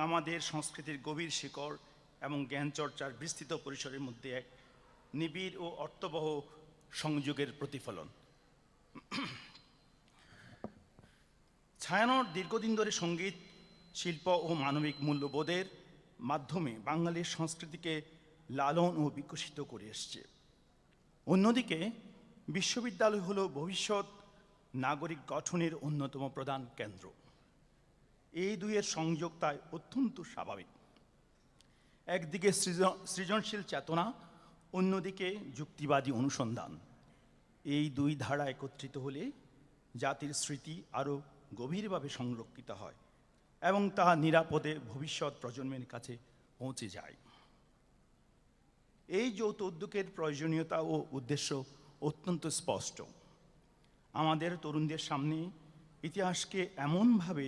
আমাদের সংস্কৃতির গভীর শিকড় এবং জ্ঞান চর্চার বিস্তৃত পরিসরের মধ্যে এক নিবিড় ও অর্থবহ সংযোগের প্রতিফলন। ছায়ানট দীর্ঘদিন ধরে সঙ্গীত, শিল্প ও মানবিক মূল্যবোধের মাধ্যমে বাঙালির সংস্কৃতিকে লালন ও বিকশিত করে এসছে। অন্যদিকে বিশ্ববিদ্যালয় হলো ভবিষ্যৎ নাগরিক গঠনের অন্যতম প্রধান কেন্দ্র। এই দুইয়ের সংযোগ তাই অত্যন্ত স্বাভাবিক। একদিকে সৃজনশীল চেতনা, অন্যদিকে যুক্তিবাদী অনুসন্ধান। এই দুই ধারা একত্রিত হলে জাতির স্মৃতি আরও গভীরভাবে সংরক্ষিত হয় এবং তা নিরাপদে ভবিষ্যৎ প্রজন্মের কাছে পৌঁছে যায়। এই যৌথ উদ্যোগের প্রয়োজনীয়তা ও উদ্দেশ্য অত্যন্ত স্পষ্ট। আমাদের তরুণদের সামনে ইতিহাসকে এমনভাবে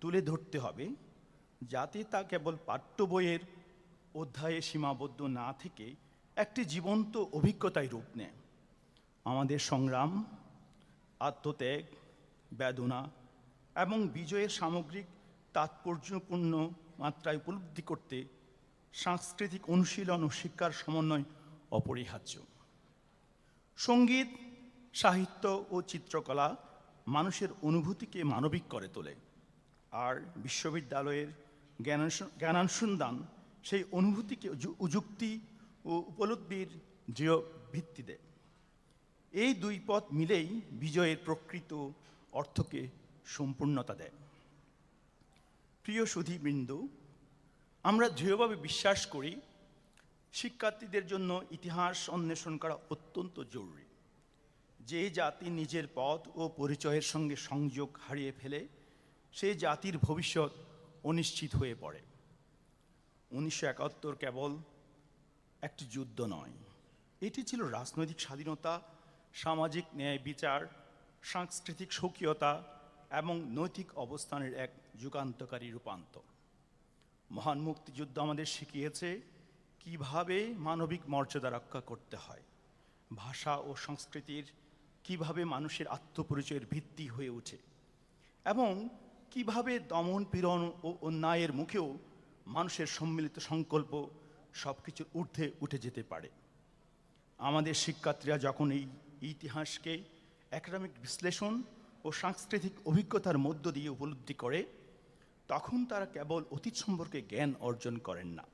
তুলে ধরতে হবে যাতে তা কেবল পাঠ্য বইয়ের অধ্যায়ে সীমাবদ্ধ না থেকে একটি জীবন্ত অভিজ্ঞতায় রূপ নেয়। আমাদের সংগ্রাম, আত্মত্যাগ, বেদনা এবং বিজয়ের সামগ্রিক তাৎপর্যপূর্ণ মাত্রায় উপলব্ধি করতে সাংস্কৃতিক অনুশীলন ও শিক্ষার সমন্বয় অপরিহার্য। সঙ্গীত, সাহিত্য ও চিত্রকলা মানুষের অনুভূতিকে মানবিক করে তোলে, আর বিশ্ববিদ্যালয়ের জ্ঞানানুসন্ধান সেই অনুভূতিকে যুক্তি ও উপলব্ধির দৃঢ় ভিত্তি দেয়। এই দুই পথ মিলেই বিজয়ের প্রকৃত অর্থকে সম্পূর্ণতা দেয়। প্রিয় সুধীবৃন্দ, আমরা দৃঢ়ভাবে বিশ্বাস করি শিক্ষার্থীদের জন্য ইতিহাস অন্বেষণ করা অত্যন্ত জরুরি। যে জাতি নিজের পথ ও পরিচয়ের সঙ্গে সংযোগ হারিয়ে ফেলে, সেই জাতির ভবিষ্যৎ অনিশ্চিত হয়ে পড়ে। 1971 কেবল একটি যুদ্ধ নয়, এটি ছিল রাজনৈতিক স্বাধীনতা, সামাজিক ন্যায় বিচার, সাংস্কৃতিক স্বকীয়তা এবং নৈতিক অবস্থানের এক যুগান্তকারী রূপান্তর। মহান মুক্তিযুদ্ধ আমাদের শিখিয়েছে কিভাবে মানবিক মর্যাদা রক্ষা করতে হয়, ভাষা ও সংস্কৃতির কিভাবে মানুষের আত্মপরিচয়ের ভিত্তি হয়ে ওঠে, এবং কিভাবে দমন পীড়ন ও অন্যায়ের মুখেও মানুষের সম্মিলিত সংকল্প সব কিছুর ঊর্ধ্বে উঠে যেতে পারে। আমাদের শিক্ষার্থীরা যখন এই ইতিহাসকে একাডেমিক বিশ্লেষণ ও সাংস্কৃতিক অভিজ্ঞতার মধ্য দিয়ে উপলব্ধি করে, তখন তারা কেবল অতীত সম্পর্কে জ্ঞান অর্জন করেন না,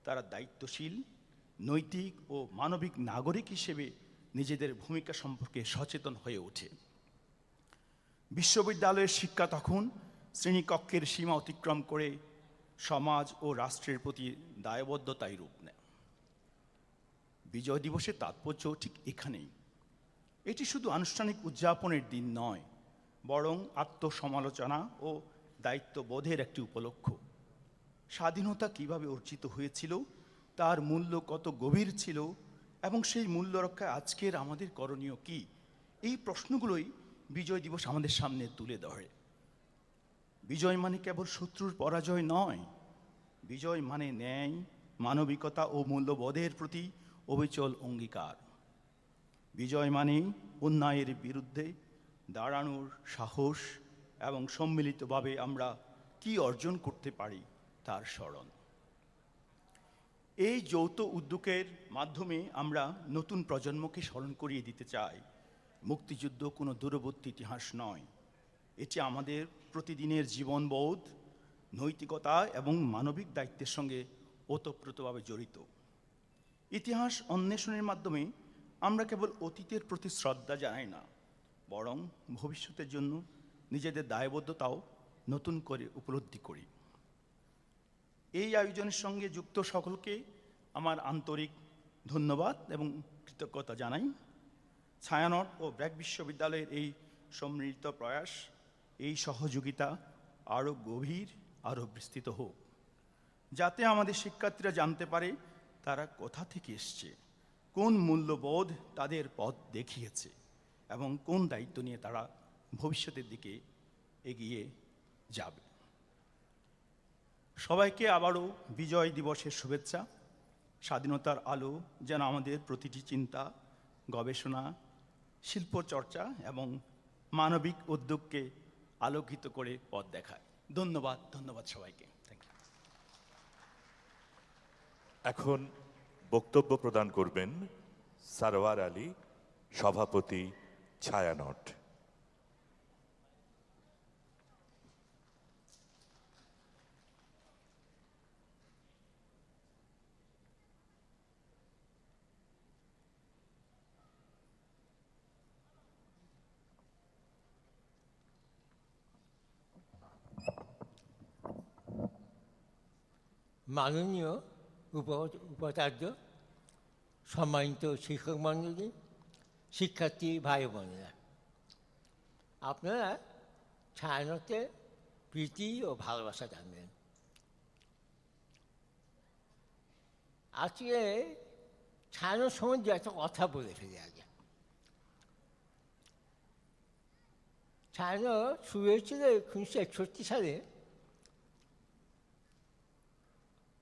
তারা দায়িত্বশীল, নৈতিক ও মানবিক নাগরিক হিসেবে নিজেদের ভূমিকা সম্পর্কে সচেতন হয়ে ওঠে। বিশ্ববিদ্যালয়ের শিক্ষা তখন শ্রেণীকক্ষের সীমা অতিক্রম করে সমাজ ও রাষ্ট্রের প্রতি দায়বদ্ধতায় রূপ নেয়। বিজয় দিবসের তাৎপর্য ঠিক এখানেই। এটি শুধু আনুষ্ঠানিক উদযাপনের দিন নয়, বরং আত্মসমালোচনা ও দায়িত্ববোধের একটি উপলক্ষ। স্বাধীনতা কিভাবে অর্জিত হয়েছিল, তার মূল্য কত গভীর ছিল, এবং সেই মূল্য রক্ষায় আজকের আমাদের করণীয় কি, এই প্রশ্নগুলোই বিজয় দিবস আমাদের সামনে তুলে ধরে। বিজয় মানে কেবল শত্রুর পরাজয় নয়, বিজয় মানে ন্যায়, মানবিকতা ও মূল্যবোধের প্রতি অবিচল অঙ্গীকার। বিজয় মানে অন্যায়ের বিরুদ্ধে দাঁড়ানোর সাহস এবং সম্মিলিতভাবে আমরা কি অর্জন করতে পারি তার স্মরণ। এই যৌথ উদ্যোগের মাধ্যমে আমরা নতুন প্রজন্মকে স্মরণ করিয়ে দিতে চাই, মুক্তিযুদ্ধ কোনো দূরবর্তী ইতিহাস নয়, এটি আমাদের প্রতিদিনের জীবনবোধ, নৈতিকতা এবং মানবিক দায়িত্বের সঙ্গে ওতপ্রোতভাবে জড়িত। ইতিহাস অন্বেষণের মাধ্যমে আমরা কেবল অতীতের প্রতি শ্রদ্ধা জানাই না, বরং ভবিষ্যতের জন্য নিজেদের দায়বদ্ধতাও নতুন করে উপলব্ধি করি। এই আয়োজনের সঙ্গে যুক্ত সকলকে আমার আন্তরিক ধন্যবাদ এবং কৃতজ্ঞতা জানাই। ছায়ানট ও ব্র্যাক বিশ্ববিদ্যালয়ের এই সম্মিলিত প্রয়াস, এই সহযোগিতা আরও গভীর, আরও বিস্তৃত হোক, যাতে আমাদের শিক্ষার্থীরা জানতে পারে তারা কোথা থেকে এসছে, কোন মূল্যবোধ তাদের পথ দেখিয়েছে এবং কোন দায়িত্ব নিয়ে তারা ভবিষ্যতের দিকে এগিয়ে যাবে। সবাইকে আবারও বিজয় দিবসের শুভেচ্ছা। স্বাধীনতার আলো যেন আমাদের প্রতিটি চিন্তা, গবেষণা, শিল্পচর্চা এবং মানবিক উদ্যোগকে আলোকিত করে পথ দেখায়। ধন্যবাদ সবাইকে। Thank you. এখন বক্তব্য প্রদান করবেন সারোয়ার আলী, সভাপতি, ছায়ানট। মাননীয় উপাচার্য, সম্মানিত শিক্ষক মণ্ডলী, শিক্ষার্থী ভাই বোনেরা, আপনারা ছায়ানটে প্রীতি ও ভালোবাসা জানবেন। আজকে ছায়ানট সম্বন্ধে একটা কথা বলে ফেলি আগে। ছায়ানট শুরু হয়েছিল 1961 সালে,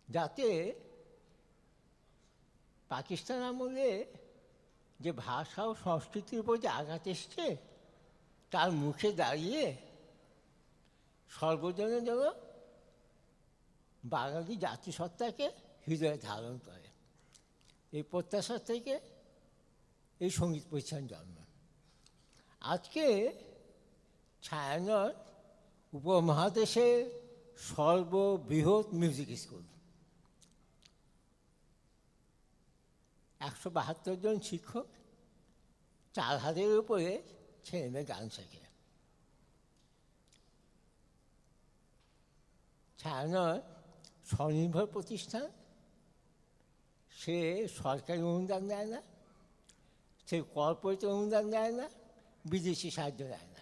যাতে পাকিস্তান আমলে যে ভাষা ও সংস্কৃতির উপর যে আঘাত এসছে তার মুখে দাঁড়িয়ে সর্বজনের জন্য বাঙালি জাতিসত্তাকে হৃদয়ে ধারণ করে। এই প্রত্যাশা থেকে এই সঙ্গীত প্রতিষ্ঠান জন্ম। আজকে ছায়ানট উপমহাদেশের সর্ববৃহৎ মিউজিক স্কুল। 172 জন শিক্ষক, 4,000-এর উপরে ছেলেমেয়ে গান শেখে। ছায়ানট স্বনির্ভর প্রতিষ্ঠান, সে সরকারি অনুদান দেয় না, সে কর্পোরেট অনুদান দেয় না, বিদেশি সাহায্য দেয় না।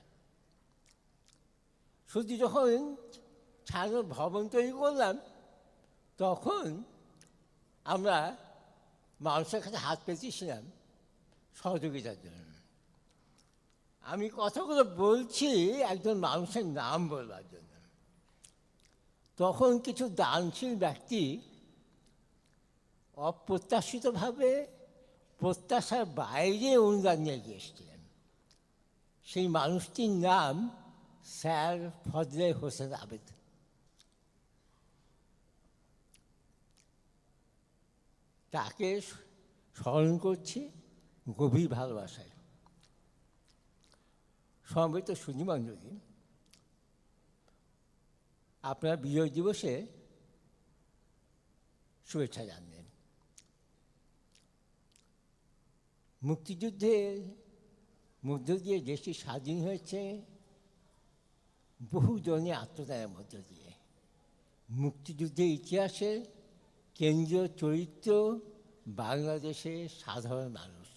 শুধু যখন ছায়ানট ভবন তৈরি করলাম তখন আমরা মানুষের কাছে হাত পেতেছিলাম সহযোগিতার জন্য। আমি কথাগুলো বলছি একজন মানুষের নাম বলবার জন্য। তখন কিছু দানশীল ব্যক্তি অপ্রত্যাশিতভাবে প্রত্যাশার বাইরে অনুদান নিয়ে গিয়ে এসেছিলেন। সেই মানুষটির নাম স্যার ফজলে হোসেন আবেদ। তাকে স্মরণ করছি গভীর ভালোবাসায়। সমবেত সুধীমণ্ডলী, আপনারা বিজয় দিবসে শুভেচ্ছা জানবেন। মুক্তিযুদ্ধের মধ্য দিয়ে দেশটি স্বাধীন হয়েছে বহু জনের আত্মদানের মধ্য দিয়ে। মুক্তিযুদ্ধের ইতিহাসে কেন্দ্রীয় চরিত্র বাংলাদেশের সাধারণ মানুষ।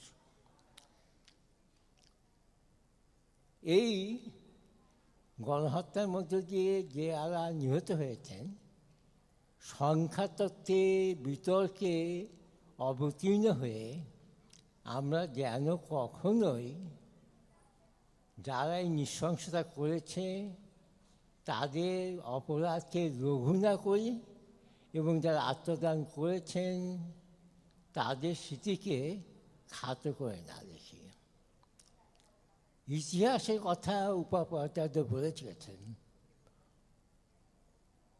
এই গণহত্যার মধ্য দিয়ে যারা নিহত হয়েছেন, সংখ্যাতত্ত্বে বিতর্কে অবতীর্ণ হয়ে আমরা যেন কখনোই যারা এই নৃশংসতা করেছে তাদের অপরাধকে লঘু না করি এবং যারা আত্মদান করেছেন তাদের স্মৃতিকে খাটো করে না দেখি। ইতিহাসের কথা উপাচার্য বলেছিলেন,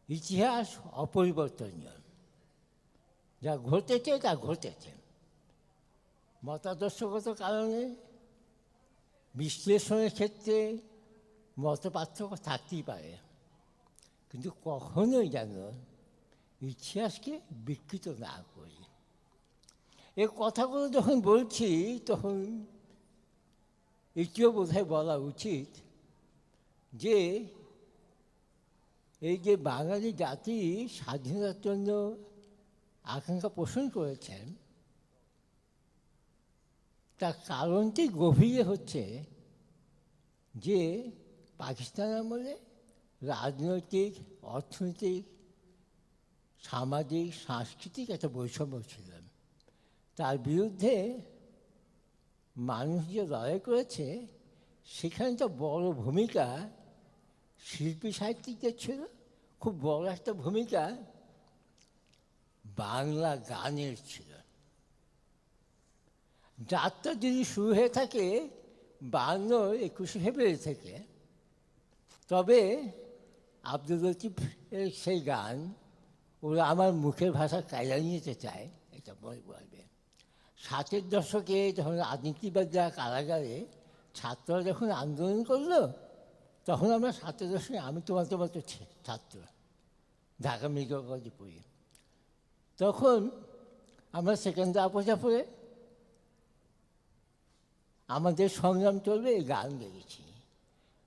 ইতিহাস অপরিবর্তনীয়, যা ঘটেছে তা ঘটেছে। মতাদর্শগত কারণে বিশ্লেষণের ক্ষেত্রে মতপার্থক্য থাকতেই পারে, কিন্তু কখনোই যেন ইতিহাসকে বিকৃত না করি। এই কথাগুলো যখন বলছি তখন এটিও বোধহয় বলা উচিত যে এই যে বাঙালি জাতি স্বাধীনতার জন্য আকাঙ্ক্ষা পোষণ করেছেন, তার কারণটি গভীরে হচ্ছে যে পাকিস্তান আমলে রাজনৈতিক, অর্থনৈতিক, সামাজিক, সাংস্কৃতিক একটা বৈষম্য ছিল। তার বিরুদ্ধে মানুষ যে লড়াই করেছে সেখানে তো বড় ভূমিকা শিল্পী সাহিত্যিকদের ছিল, খুব বড় একটা ভূমিকা বাংলা গানের ছিল। যাত্রা যদি শুরু হয়ে থাকে 52-21 ফেব্রুয়ারি থেকে, তবে আব্দুল লতিফের সেই গান ওরা আমার মুখের ভাষা কায়দা নিতে চায়, এটা বলবে। 60-এর দশকে যখন রাজনীতিবাদরা কারাগারে, ছাত্ররা যখন আন্দোলন করলো, তখন আমরা 60-এর দশকে, আমি তোমার ছাত্র, ঢাকা মেডিকেল কলেজে পড়ি, তখন আমরা সেকেন্ড আপোষা পড়ে আমাদের সংগ্রাম চলবে এই গান গেয়েছি।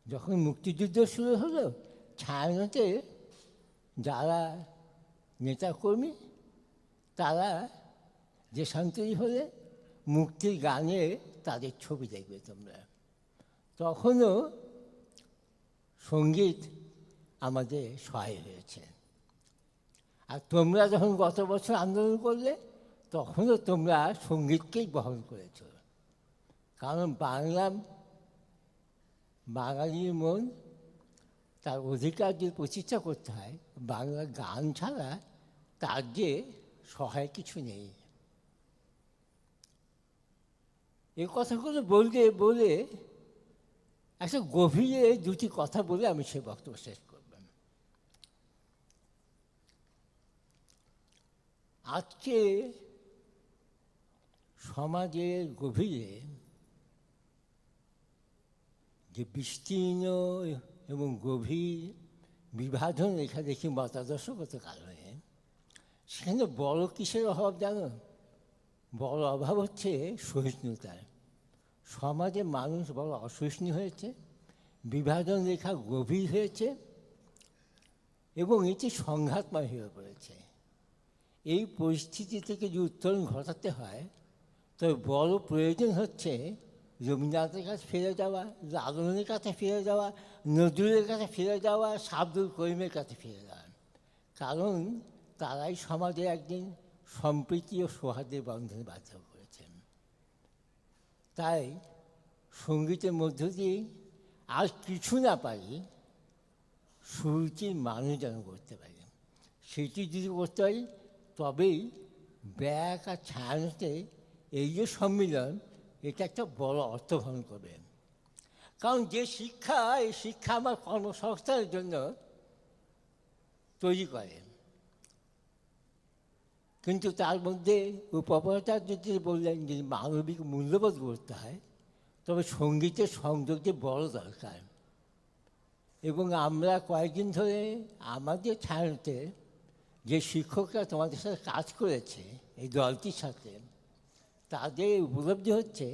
যখন মুক্তিযুদ্ধ শুরু হলো, ছায়ানটে যারা নেতাকর্মী তারা দেশান্তরী হলে মুক্তির গানে তাদের ছবি দেখবে তোমরা। তখনও সঙ্গীত আমাদের সহায় হয়েছে। আর তোমরা যখন গত বছর আন্দোলন করলে, তখনও তোমরা সঙ্গীতকেই বহন করেছ। কারণ বাঙালির মন তার অধিকার যদি প্রতিষ্ঠা করতে হয়, বাংলা গান ছাড়া তার যে সহায় কিছু নেই। এই কথাগুলো বলে একটা গভীরে দুটি কথা বলে আমি সে বক্তব্য শেষ করব। আজকে সমাজের গভীরে যে বিস্তীর্ণ এবং গভীর বিভাজন রেখা দেখি মতাদর্শগত কারণে, সেখানে বড় কিসের অভাব জানো? বড় অভাব হচ্ছে সহিষ্ণুতার। সমাজে মানুষ বড় অসহিষ্ণু হয়েছে, বিভাজন রেখা গভীর হয়েছে এবং এটি সংঘাতময় হয়ে পড়েছে। এই পরিস্থিতি থেকে যদি উত্তরণ ঘটাতে হয়, তবে বড় প্রয়োজন হচ্ছে রবীন্দ্রনাথের কাছে ফিরে যাওয়া, লালনের কাছে ফিরে যাওয়া, নজরুলের কাছে ফিরে যাওয়া, আব্দুল করিমের কাছে ফিরে যাওয়া। কারণ তারাই সমাজে একদিন সম্প্রীতি ও সৌহার্দ্যের বন্ধনে বাধ্য করেছেন। তাই সঙ্গীতের মধ্য দিয়ে আর কিছু না পারি, সুরুচির মানুষ যেন করতে পারি। সেটি যদি করতে পারি, তবেই ব্যাক আর ছায়ানতে এই যে সম্মিলন, এটা একটা বড় অর্থ বহন করবে। কারণ যে শিক্ষা, এই শিক্ষা আমার কর্মসংস্থানের জন্য তৈরি করে। কিন্তু তার মধ্যে উপপাচার্য যদি বললেন যে মানবিক মূল্যবোধ করতে হয়, তবে সঙ্গীতের সংযোগ যে বড় দরকার। এবং আমরা কয়েকদিন ধরে আমাদের ছায়াতে যে শিক্ষকরা তোমাদের সাথে কাজ করেছে এই দলটির সাথে, তাদের উপলব্ধি হচ্ছে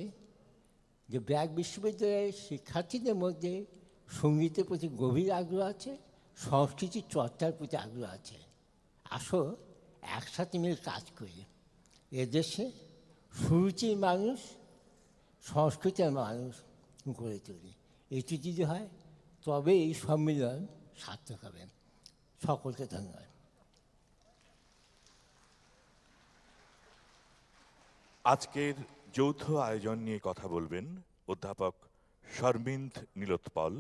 যে ব্র্যাক বিশ্ববিদ্যালয়ের শিক্ষার্থীদের মধ্যে সঙ্গীতের প্রতি গভীর আগ্রহ আছে, সংস্কৃতির চর্চার প্রতি আগ্রহ আছে। আসো একসাথে মিলে কাজ করি, এদেশে সুরুচির মানুষ, সংস্কৃতির মানুষ গড়ে তুলি। এটি যদি হয়, তবে এই সম্মিলন সার্থক হবে। সকলকে ধন্যবাদ। আজকের যৌথ আয়োজন নিয়ে কথা বলবেন অধ্যাপক শর্মিন্দ নীলোৎপল,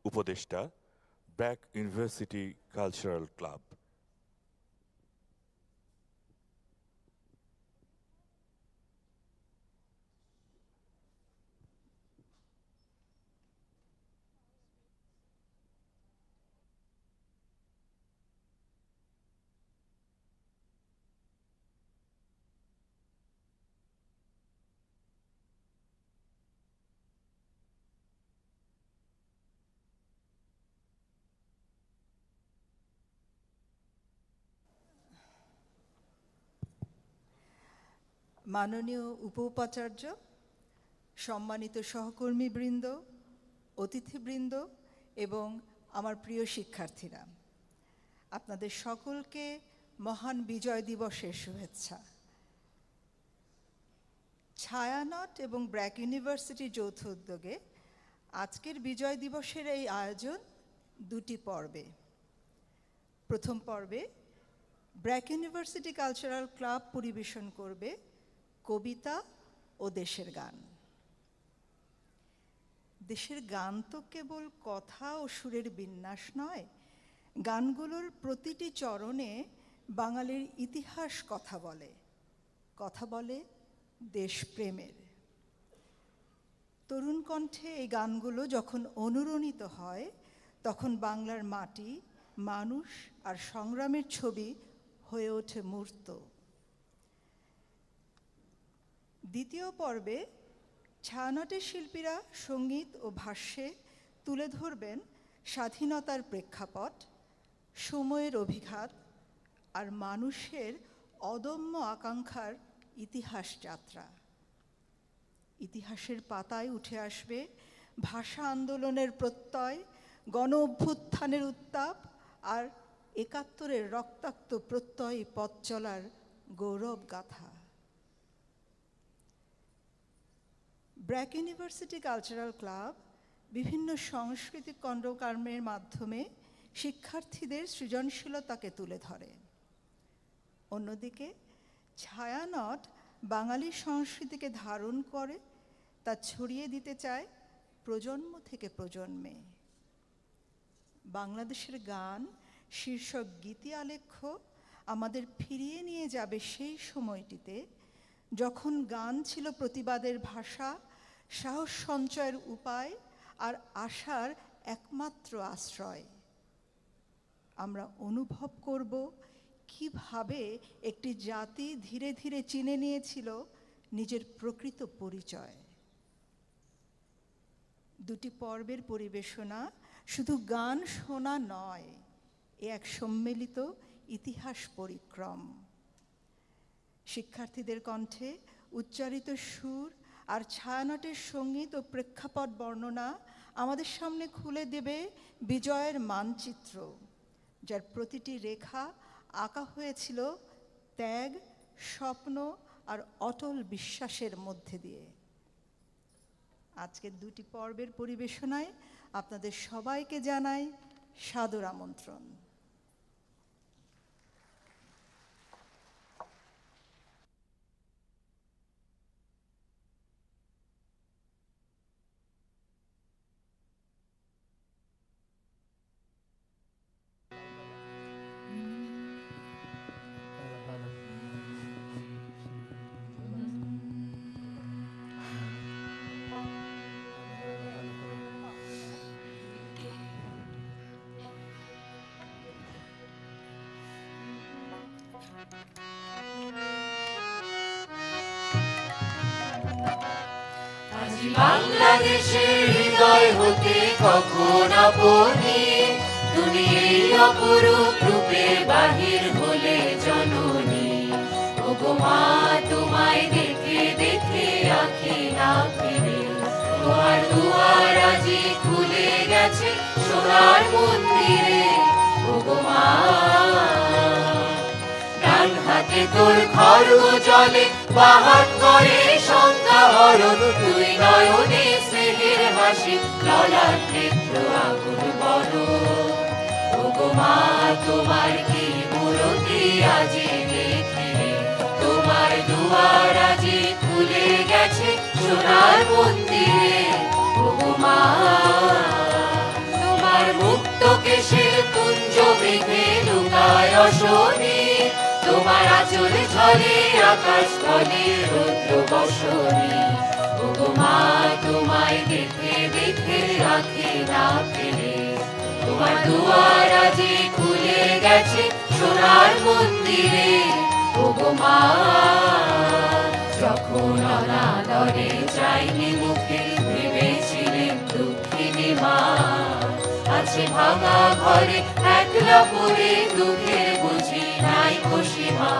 উপদেষ্টা, ব্র্যাক ইউনিভার্সিটি কালচারাল ক্লাব। মাননীয় উপ-উপাচার্য, সম্মানিত সহকর্মীবৃন্দ, অতিথিবৃন্দ এবং আমার প্রিয় শিক্ষার্থীরা, আপনাদের সকলকে মহান বিজয় দিবসের শুভেচ্ছা। ছায়ানট এবং ব্র্যাক ইউনিভার্সিটির যৌথ উদ্যোগে আজকের বিজয় দিবসের এই আয়োজন দুটি পর্বে। প্রথম পর্বে ব্র্যাক ইউনিভার্সিটি কালচারাল ক্লাব পরিবেশন করবে কবিতা ও দেশের গান। দেশের গান তো কেবল কথা ও সুরের বিন্যাস নয়, গানগুলোর প্রতিটি চরণে বাঙালির ইতিহাস কথা বলে দেশপ্রেমের। তরুণ কণ্ঠে এই গানগুলো যখন অনুরণিত হয়, তখন বাংলার মাটি, মানুষ আর সংগ্রামের ছবি হয়ে ওঠে মূর্ত। দ্বিতীয় পর্বে ছায়ানটের শিল্পীরা সঙ্গীত ও ভাষ্যে তুলে ধরবেন স্বাধীনতার প্রেক্ষাপট, সময়ের অভিঘাত আর মানুষের অদম্য আকাঙ্ক্ষার ইতিহাস যাত্রা। ইতিহাসের পাতায় উঠে আসবে ভাষা আন্দোলনের প্রত্যয়, গণ অভ্যুত্থানের উত্তাপ আর ৭১-এর রক্তাক্ত প্রত্যয়ী পথ চলার গৌরব গাথা। ব্র্যাক ইউনিভার্সিটি কালচারাল ক্লাব বিভিন্ন সাংস্কৃতিক কর্মকাণ্ডের মাধ্যমে শিক্ষার্থীদের সৃজনশীলতাকে তুলে ধরে। অন্যদিকে ছায়ানট বাঙালি সংস্কৃতিকে ধারণ করে তা ছড়িয়ে দিতে চায় প্রজন্ম থেকে প্রজন্মে। বাংলাদেশের গান শীর্ষক গীতি আলেখ্য আমাদের ফিরিয়ে নিয়ে যাবে সেই সময়টিতে যখন গান ছিল প্রতিবাদের ভাষা, সাহস সঞ্চয়ের উপায় আর আশার একমাত্র আশ্রয়। আমরা অনুভব করব কিভাবে একটি জাতি ধীরে ধীরে চিনে নিয়েছিল নিজের প্রকৃত পরিচয়। দুটি পর্বের পরিবেশনা শুধু গান শোনা নয়, এ এক সম্মিলিত ইতিহাস পরিক্রম। শিক্ষার্থীদের কণ্ঠে উচ্চারিত সুর আর ছায়ানটের সঙ্গীত ও প্রেক্ষাপট বর্ণনা আমাদের সামনে খুলে দেবে বিজয়ের মানচিত্র, যার প্রতিটি রেখা আঁকা হয়েছিল ত্যাগ, স্বপ্ন আর অটল বিশ্বাসের মধ্যে দিয়ে। আজকের দুটি পর্বের পরিবেশনায় আপনাদের সবাইকে জানাই সাদর আমন্ত্রণ। বাংলাদেশের হৃদয় হতে কখন আপনি তুমি এই অপরূপ রূপে বাহির হলে জননী। ওগো মা, তোমায় দেখে দেখে আঁখি না ফিরে, তোমার দুয়ার আজি খুলে গেছে সোনার মন্দিরে। ওগো মা, ডান হাতে তোর খড়গ জলে, বাহাত করে সংজ্ঞা হরণ, তুই নয়নে স্নেহের হাসি, ললাট নেত্র আগুন বড়। ওগো মা, তোমার কি মূরতি আজি দেখি, তোমার দুয়ার আজি খুলে গেছে সোনার মন্দিরে। ওগো মা, তোমার মুক্ত কেশের কুঞ্জ মেঘে লুকায় অশনি, তোমার আঁচল ঝরে আকাশ তলে রৌদ্র বসনি। ওগো মা, তোমায় দেখে দেখে আঁখি না ফেরে, তোমার দুয়ার আজি খুলে গেছে সোনার মন্দিরে। ওগো মা, যখন অনাদরে চাইনি মুখে, ভেবেছিলেন দুঃখিনী মা, আছে ভাঙা ঘরে একলা পড়ে দুঃখের বুঝি নাই খুশিমা।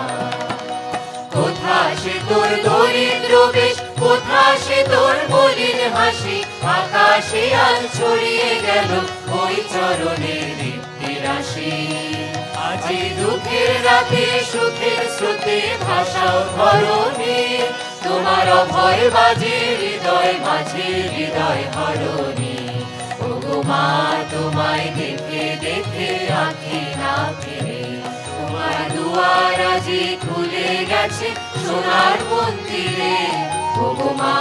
কোথা সে তোর দরিদ্র বেশ, কোথা সে তোর মলিন হাসি, আকাশে আল ছড়িয়ে গেল ওই চরণের দীপ্তি রাশি। আজি দুঃখের রাতে সুখের স্রোতে ভাষাও ধরণী, তোমার অভয় বাজে হৃদয় মাঝে হৃদয় হরণী। ওগো মা, তোমায় দেখে দেখে আঁখি না ফিরে, তোমার দুয়ার আজি খুলে গেছে সোনার মন্দিরে। ওগো মা,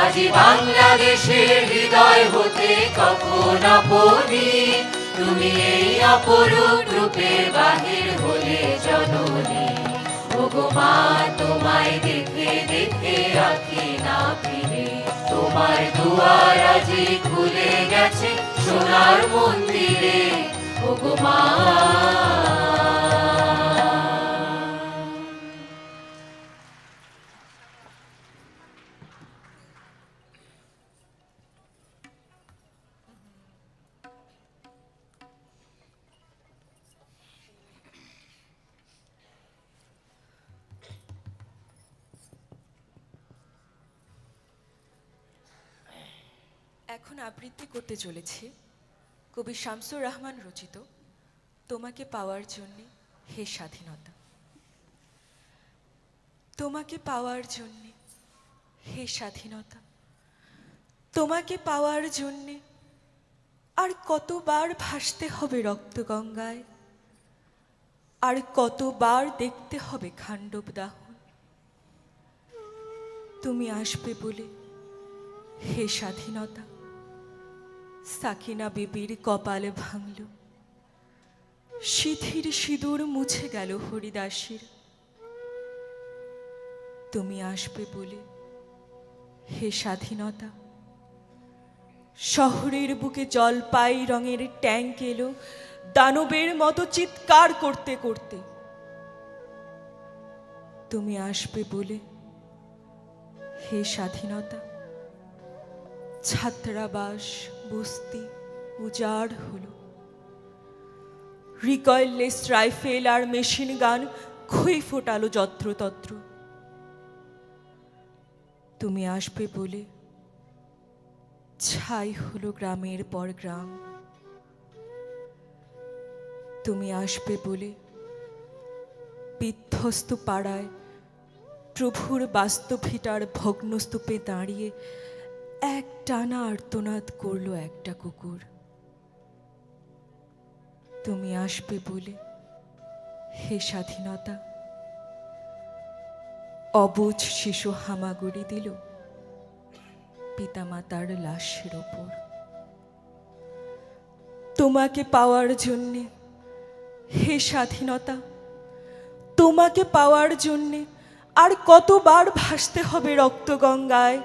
আজি বাংলাদেশের হৃদয় হতে কখন আপনি তুমি এই অপরূপ রূপে বাহির হলে জননী। ওগো মা, তোমায় দেখে দেখে আঁখি না ফিরে, তোমার দুয়ার আজি খুলে গেছে সোনার মন্দিরে। ওগো মা। এখন আবৃত্তি করতে চলেছি কবি শামসুর রহমান রচিত তোমাকে পাওয়ার জন্যে হে স্বাধীনতা। তোমাকে পাওয়ার জন্যে হে স্বাধীনতা, তোমাকে পাওয়ার জন্যে আর কতবার ভাসতে হবে রক্তগঙ্গায়, আর কতবার দেখতে হবে খাণ্ডব দাহন। তুমি আসবে বলে হে স্বাধীনতা, সাকিনা বিবির কপালে ভাঙল, সিথির সিঁদুর মুছে গেল হরিদাসীর। তুমি আসবে বলে হে স্বাধীনতা, শহরের বুকে জলপাই রঙের ট্যাঙ্ক এলো দানবের মতো চিৎকার করতে করতে। তুমি আসবে বলে হে স্বাধীনতা, ছাত্রাবাস বস্তি উজাড় হলো, রিকয়েললেস রাইফেল আর মেশিন গান খই ফোটালো যত্রতত্র। তুমি আসবে বলে ছাই হলো গ্রামের পর গ্রাম। তুমি আসবে বলে বিধ্বস্ত পাড়ায় প্রভুর বাস্তভিটার ভগ্নস্তূপে দাঁড়িয়ে এক টানা আর্তনাদ করল একটা কুকুর। তুমি আসবে বলে হে স্বাধীনতা, অবুঝ শিশু হামাগুড়ি দিল পিতামাতার লাশের ওপর। তোমাকে পাওয়ার জন্যে হে স্বাধীনতা, তোমাকে পাওয়ার জন্যে আর কতবার ভাসতে হবে রক্তগঙ্গায়,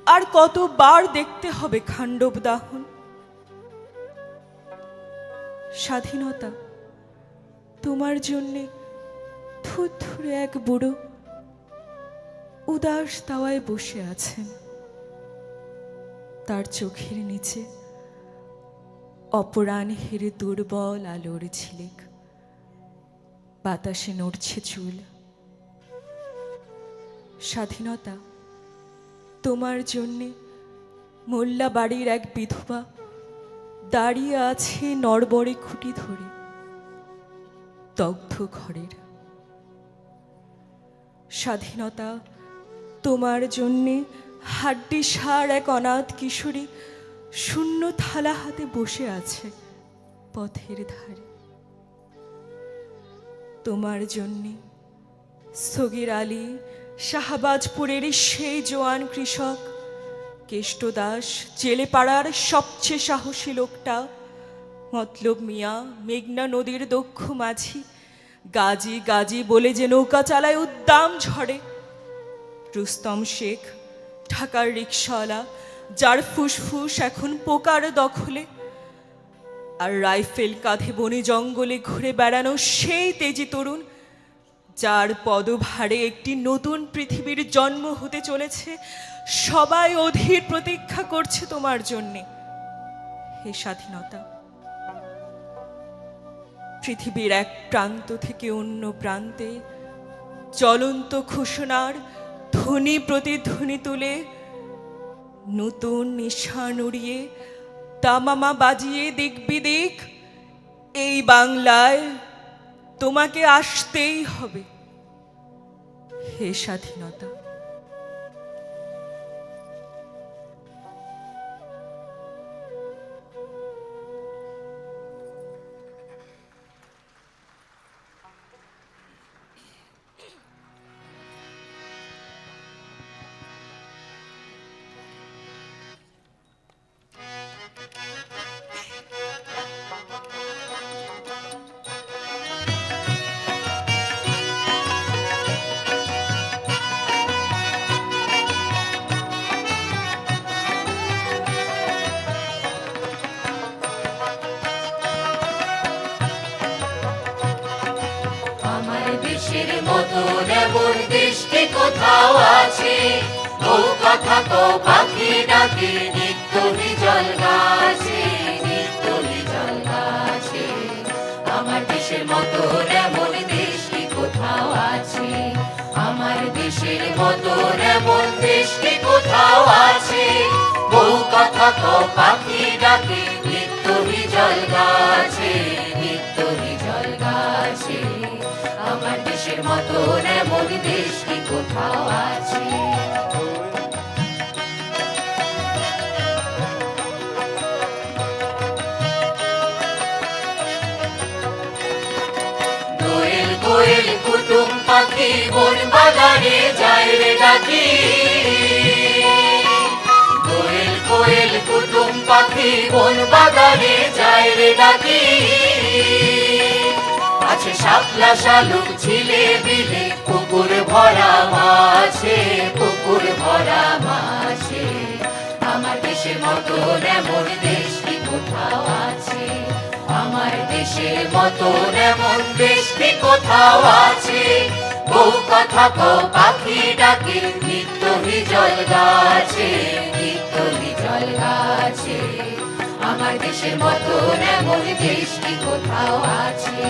আর কতবার দেখতে হবে খাণ্ডব দাহন। স্বাধীনতা, তোমার জন্যে থুরথুরে এক বুড়ো উদাস তাওয়ায় বসে আছেন। তার চোখের নিচে অপরাহ্নের দুর্বল আলোর ঝিলিক, বাতাসে নড়ছে চুল। স্বাধীনতা, তোমার জন্যে মোল্লা বাড়ির এক বিধবা দাঁড়িয়ে আছে নড়বড়ে খুঁটি ধরে দগ্ধ ঘরের। স্বাধীনতা, তোমার জন্যে হাড্ডি সার এক অনাথ কিশোরী শূন্য থালা হাতে বসে আছে পথের ধারে। তোমার জন্যে সগীর আলী শাহবাজপুরের সেই জোয়ান কৃষক, কেষ্টদাস জেলেপাড়ার সবচেয়ে সাহসী লোকটা, মতলব মিয়া মেঘনা নদীর দক্ষ মাঝি, গাজী গাজী বলে যে নৌকা চালায় উদ্দাম ঝড়ে, রুস্তম শেখ ঢাকার রিকশাওয়ালা যার ফুসফুস এখন পোকার দখলে, আর রাইফেল কাঁধে বনে জঙ্গলে ঘুরে বেড়ানো সেই তেজি তরুণ যার পদভারে একটি নতুন পৃথিবীর জন্ম হতে চলেছে। সবাই অধীর প্রতীক্ষা করছে তোমার জন্যে হে স্বাধীনতা। পৃথিবীর এক প্রান্ত থেকে অন্য প্রান্তে জ্বলন্ত ঘোষণার ধ্বনি প্রতিধ্বনি তুলে নতুন নিশান উড়িয়ে দামামা বাজিয়ে দিক বিদিক এই বাংলায় তোমাকে আসতেই হবে হে স্বাধীনতা। দেশের মতো এমন দেশকে কোথাও আছে, ও কথা তো পাখি ডাকে নিত্য জল গাছে, নিত্য জল গাছে। আমার দেশের মতো এমন দেশ কি কোথাও আছে, আমার দেশের মতো এমন দেশ কি কোথাও আছে, ও কথা কও পাখি ডাকে নিত্য হিজল গাছে, নিত্য হিজল গাছে। আমার দেশের মতন এমন দেশ কি কোথাও আছে? দোয়েল কোয়েল কুটুম পাখি বন বাগানে যায় রে ডাকি, দোয়েল কোয়েল কুটুম পাখি বন বাগানে যায় রে ডাকি। আছে শাপলা শালুক ঝিলে বিলে পুকুর ভরা মাছে, পুকুর ভরা মাছে। আমার দেশের মতন এমন দেশ কি কোথাও আছে? আমার দেশের মতন এমন দেশ কি কোথাও আছে? বউ কথা কও পাখি ডাকে নিত্য হিজল গাছে, নিত্য হিজল গাছে। আমার দেশের মতন এমন দেশ কি কোথাও আছে?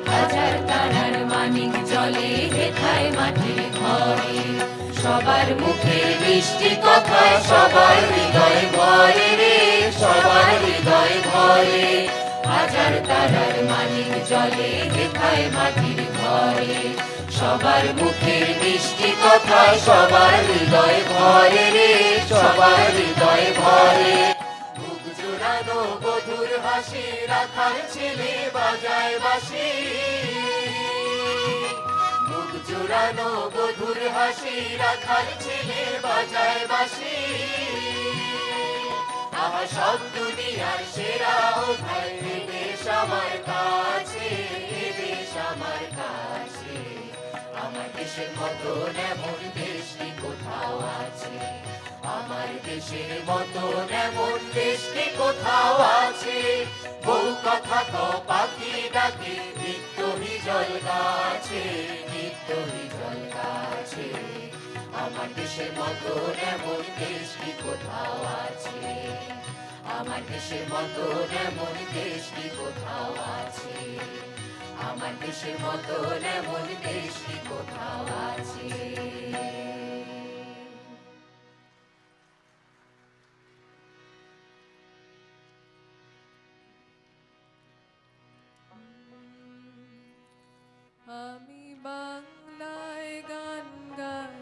হাজার তারার মানিক জলে হেথায় মাটির ঘরে, সবার মুখে মিষ্টি কথা সবার হৃদয় ভরে রে, সবার হৃদয় ভরে। হাজার তারার মানিক জলে হেথায় মাটির ঘরে, সবার মুখে মিষ্টি কথা সবার হৃদয় ভরে রে, সবার হৃদয় ভরে। বুক জোড়ানো বধুর হাসি রাখার ছেলে বাজায় বাঁশি, বুক জোড়ানো বধুর হাসি রাখার ছেলে বাজায় বাঁশি। আহা সব দুনিয়ার সেরা ও ভাই এ দেশ আমার কাছে, এ দেশ আমার কাছে। আমার দেশের মতন এমন দেশ কি কোথাও আছে? আমার দেশের মতন এমন দেশ কি কোথাও আছে? বউ কথা কও পাখি ডাকে নিত্য হিজল গাছে, নিত্য হিজল গাছে। আমার দেশের মতন এমন দেশ কি কোথাও আছে? আমার দেশের মতন এমন দেশ কি কোথাও আছে? আমার দেশের মতন এমন দেশ কি কোথাও আছে? আমি বাংলায় গান গাই,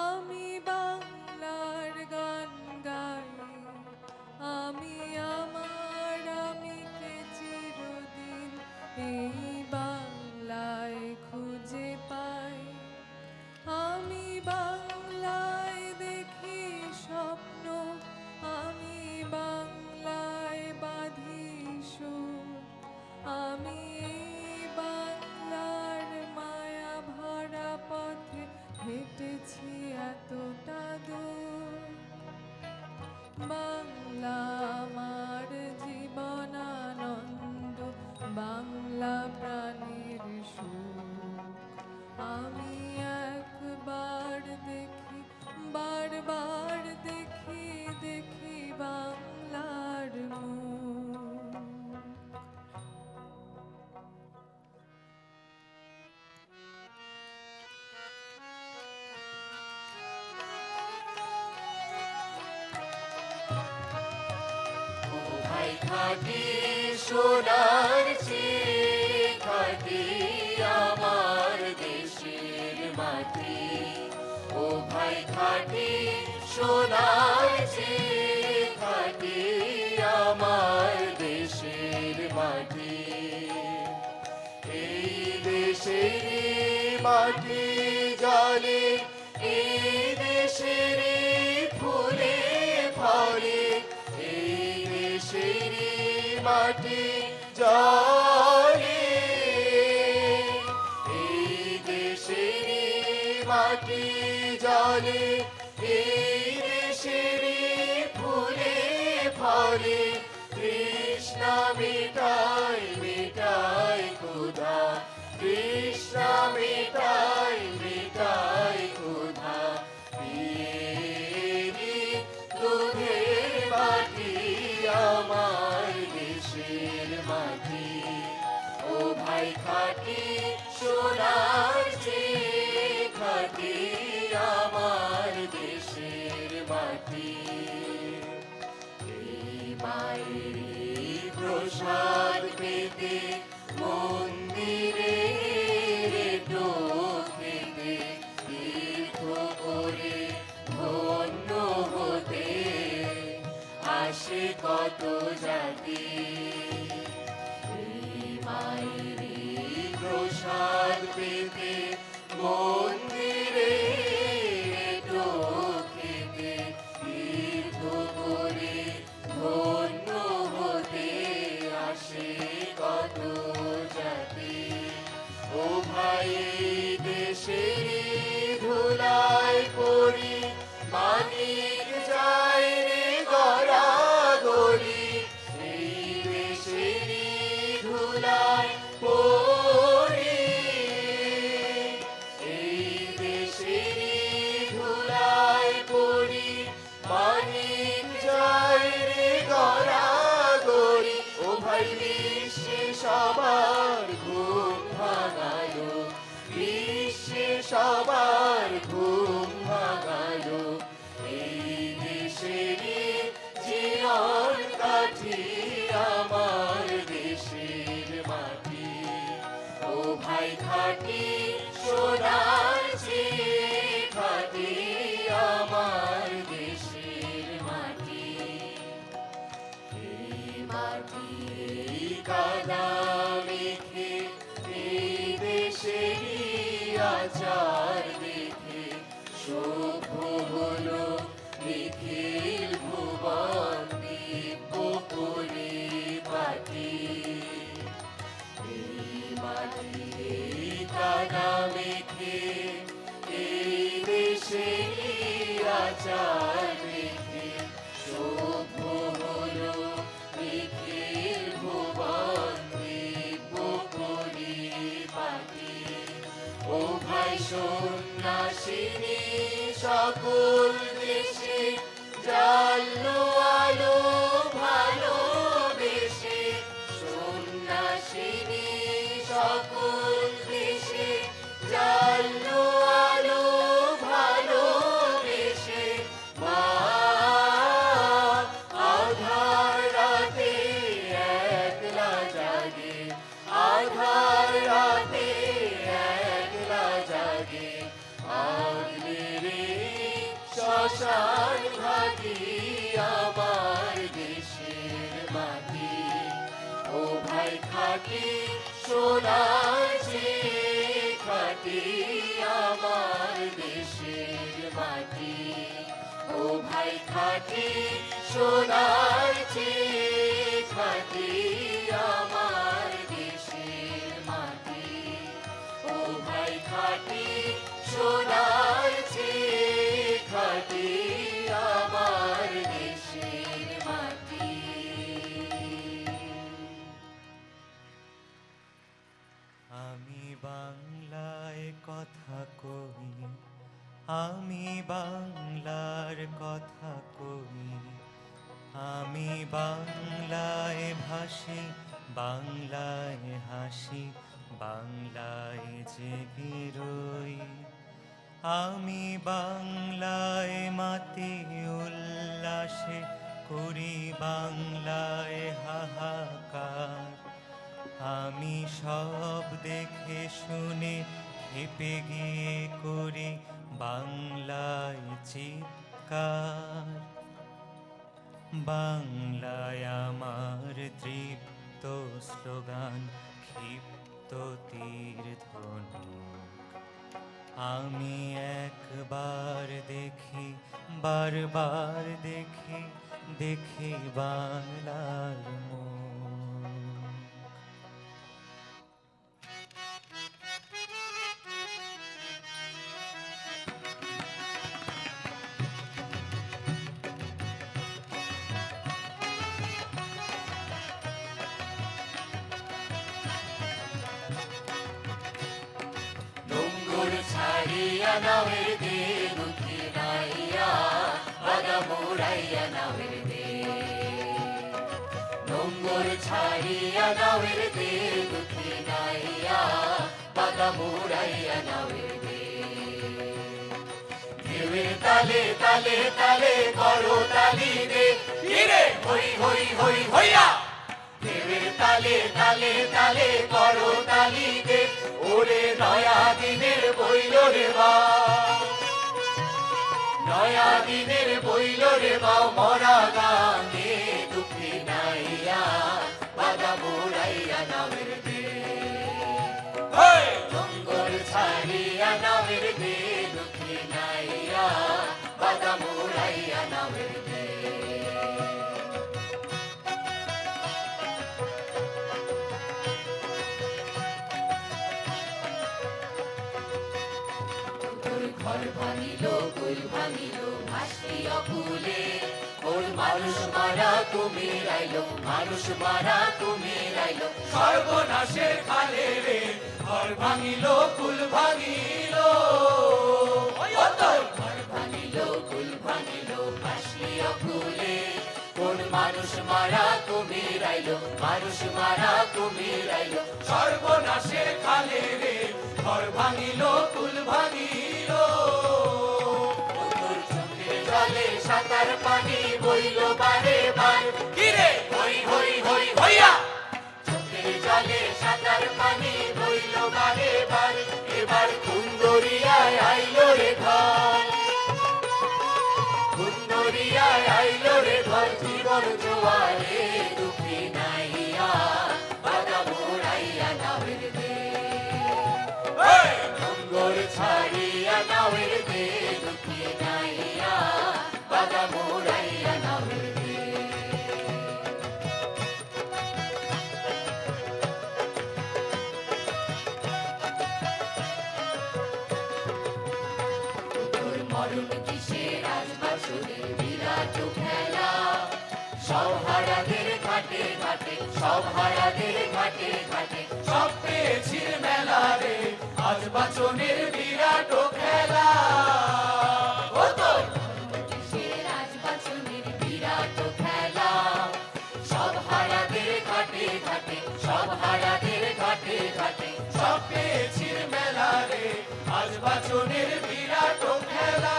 আমি বাংলার গান গাই, আমি আমার আমিকে চিরদিন এই বাংলায় খুঁজে পাই। আমি বাংলায় দেখি স্বপ্ন, আমি বাংলায় বাঁধি সুর, আমি বাংলার মায়া ভরা পথে হেঁটেছি এতটা দূর। বাংলা আমার জীবন আনন্দ, বাংলা প্রাণীর সুখ। আমি একবার দেখি, বারবার দেখি, দেখি বাংলার মুখ। ভাই খাটি সোনার চেয়ে খাটি আমার দেশের মাটি, ও ভাই খাটি সোনার চেয়ে খাটি আমার দেশের মাটি। এই দেশের মাটি জলে, এই দেশের ফুলে ফলে, এই দেশের মাটি জলে, এই দেশের মাটি জলে, এই দেশের ফুলে ফলে। তৃষ্ণা মিটাই মিটাই ক্ষুধা, তৃষ্ণা মিটাই মিটাই ক্ষুধা। পিয়েরি দুধের বাটি আমার দেশের মাটি, আমার দেশের মাটি। এই মায়ের প্রসাদ পেতে মন্দিরে খেতে তীর্থ করে ধন্য হতে আসে কত জাতি। এই মায়ের প্রসাদ পেতে মন্দিরে খেতে তীর্থ করে ধন্য হতে আসে কত জাতি। ও ভাই দেশের ধুলায় পড়ি মানিক যায় রে গড়া গড়ি। এই দেশের ধুলায় পড়ি, এই দেশের ধুলায় পড়ি মানিক যায় রে গড়া গড়ি। ও ভাই বিশ্বে সবার ঘুম ভাঙালো, বিশ্বে সবার ঘুম ভাঙালো। এই দেশের জীবন কাঠি আমার দেশের মাটি। ও ভাই খাটি সোনার চেয়ে খাটি আমার দেশের মাটি। এই মাটি কাদা মেখে এই দেশেরই আচার দেখে সভ্য হলো নিখিল ভুবন দিব্য পরিপাটি। এই মাটি কাদা মেখে এই দেশেরই আচার দেখে সভ্য হলো নিখিল ভুবন দিব্য পরিপাটি। ও ভাই সন্ন্যাসিনী সকল দেশে জানলো আলো ভালোবেসে। সন্ন্যাসিনী সকল দেশে জানলো আলো ভালোবেসে। মা আধার রাতে একলা জাগে, আধার রাতে একলা জাগে। আগলে রে শ্মশান ঘাটি আমার দেশের মাটি। ও ভাই খাটি সোনার চেয়ে খাটি আমার দেশের মাটি। ও ভাই খাটি সোনার চেয়ে খাটি আমার দেশের মাটি। ও ভাই খাটি সোনার চেয়ে খাটি আমার দেশের মাটি। আমি বাংলায় কথা কই, আমি বাংলার কথা কই। আমি বাংলায় ভাসি, বাংলায় হাসি, বাংলায় জেগে রই। আমি বাংলায় মাতি উল্লাসে করি, বাংলায় হাহাকার। আমি সব দেখে শুনে খেপে গিয়ে করি বাংলায় চিৎকার। বাংলায় আমার তৃপ্ত স্লোগান, ক্ষিপ্ত তীর ধনুক। আমি একবার দেখি, বারবার দেখি, দেখি বাংলার মুখ। ছাড়িয়া নাওয়ের দে দুঃখী নাইয়া বাদা মোড়াইয়া নাওয়ের দে। নোঙ্গর ছাড়িয়া নাওয়ের দে দুঃখী নাইয়া বাদা মোড়াইয়া নাওয়ের দে। তালে তালে তালে করো তালি রে কিরে হই হই হই হইয়া ঢেউয়ের তালে তালে তালে করো তালি রে ওরে নয়া দিনের বইল রে বা নয়া দিনের বইল রে বাও মরা গানে দুঃখী নাইয়া বাদা বুড়াইয়া নামের দে জঙ্গল ছাড়িয়া নামের দে দুঃখী নাইয়া বাদা বুড়াইয়া নামের দে ঘর ভাঙিল কুল ভাঙিল ভাসি অকুলে ওর মানুষ মারা তুমি রাইলো মানুষ মারা তুমি রাইলো সর্বনাশের খালে রে ঘর ভাঙিল কুল ভাঙিল ঘর ভাঙিল কুল ভাঙিল ভাসি অকুলে কোন মানুষ মারা তুমি রাইলো মানুষ মারা তুমি রাইলো সর্বনাশের খালে রে ঘর ভাঙিল কুল ভাঙিল জলে সাঁতার পানি বইল বারে বার কিরে হই হই হই হইয়া চোখের জলে সাঁতার পানি বইল বারে বার এবার কুন্দরিয়ায় আইলো রে ঘর কুন্দরিয়ায় আইলো রে ঘর জীবন জোয়ারে দুঃখী নাইয়া বাদা মোড়াইয়া নামের দে ডঙ্গর ছাড়িয়া নামের দে দুঃখী নাইয়া বাদা মোড়াইয়া নামের দে তোর মরণ কিসের আজ বাছুরের বিরাট খেলা সব হারাদের ঘাটে ঘাটে সব হারাদের ঘাটে ঘাটে সব পেয়েছির মেলা রে আজ বাচনের বিরাট খেলা ও তোর কিসের আজ বাচনের বিরাট খেলা সব হারাদের ঘাটে ঘাটে সব হারাদের ঘাটে ঘাটে সব পেয়েছির মেলা রে আজ বাচনের বিরাট খেলা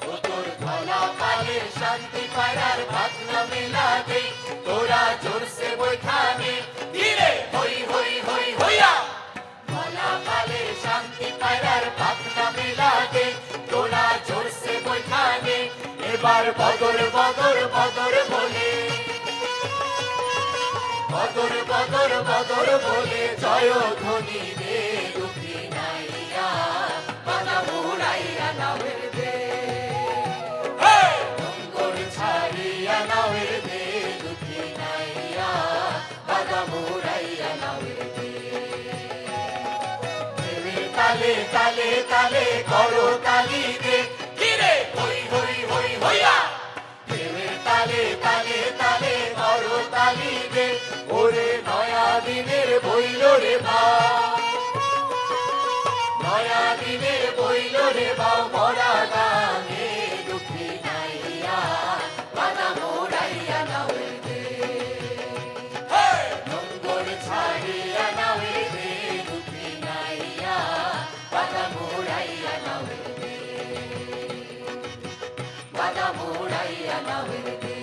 ও তোর ধলা কালের শান্তি পাড়ার ভাতনা মেলা দে তোরা জোরসে বৈঠানে ধীরে হই হই হই হইয়া ধলা কালের শান্তি পাড়ার ভাতনা মেলা দে তোরা জোরসে বৈঠানে এবার বদর বদর বদর বলে বদর বদর বদর বলে জয় ধ্বনি দে দুঃখী নাইয়া বাদা মুড়াইয়া নামের দে ডঙ্গর ছাড়িয়া নামের দে দুঃখী নাইয়া বাদা মুড়াইয়া নামের দে তালে তালে তালে করো তালি দে কিরে হই হই হই হইয়া তালে তালে তালে করো তালি দে ওরে নয়া দিনের বইল রে বা নয়া দিনের বইল রে বা মরা গানে দুঃখী নাইয়া বাদা মোড়াইয়া নামের দে ডঙ্গর ছাড়িয়া নামের দে দুঃখী নাইয়া বাদা মোড়াইয়া নামের দে বাদা মোড়াইয়া নামের দে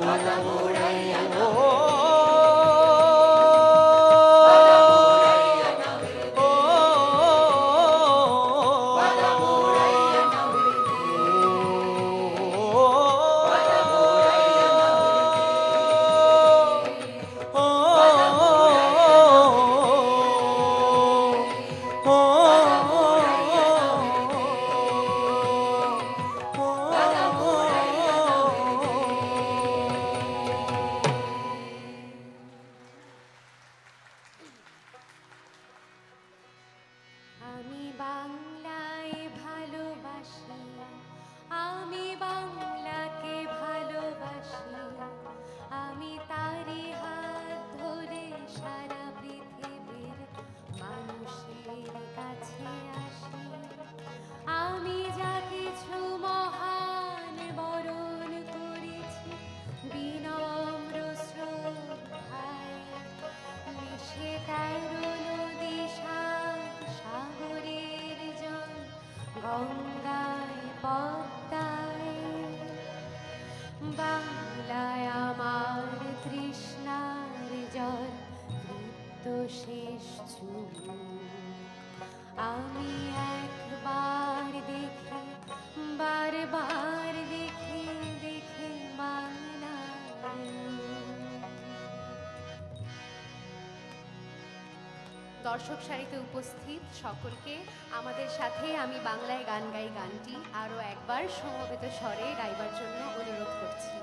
বাদা মোড়াইয়া গঙ্গায় পদ্মায়, বাংলায় আমার তৃষ্ণার জল তৃপ্ত শেষ চুমুক। আমি একবার দেখি, বারবার দেখি, দেখি বাংলার মুখ। দর্শক সারিতে উপস্থিত সকলকে আমাদের সাথে আমি বাংলায় গান গাই গানটি আরও একবার সমবেত স্বরে গাইবার জন্য অনুরোধ করছি।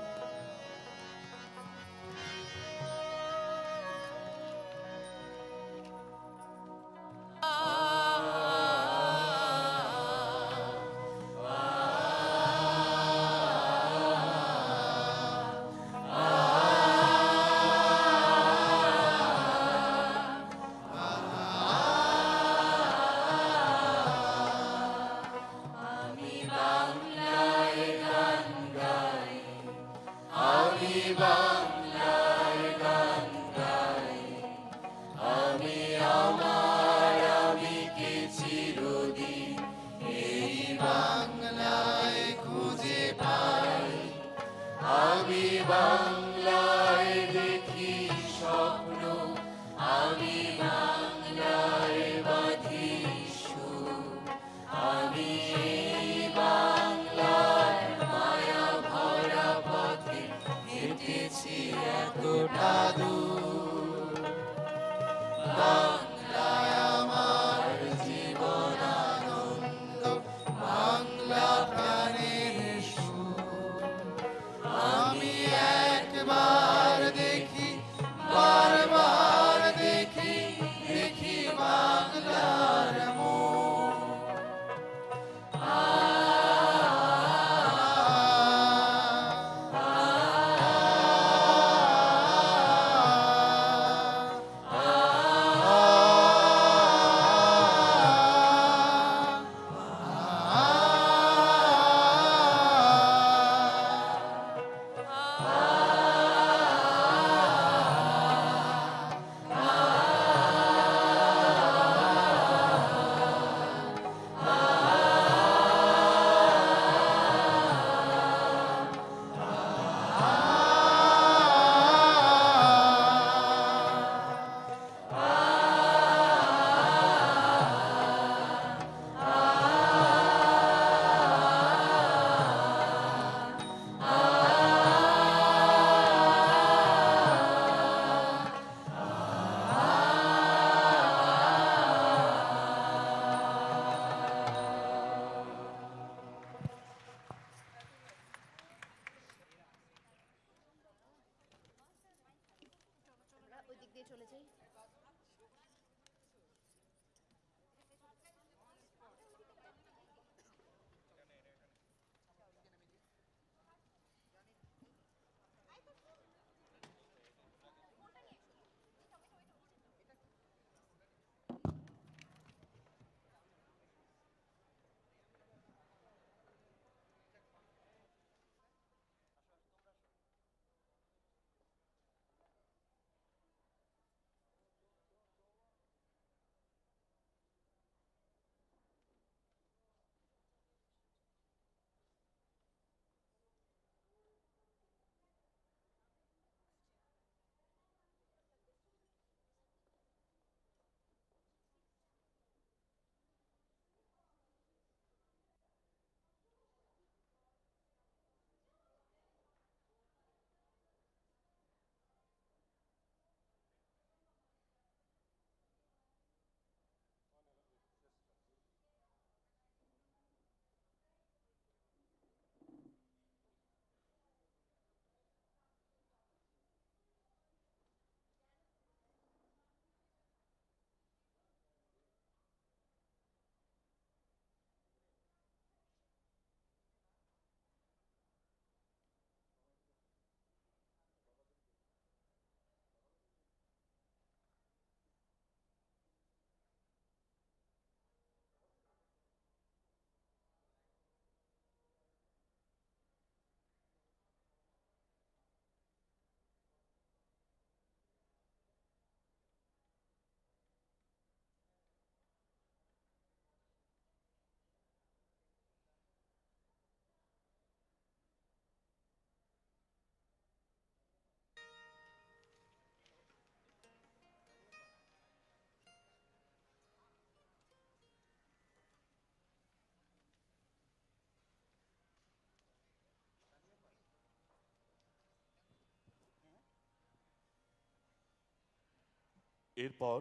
এরপর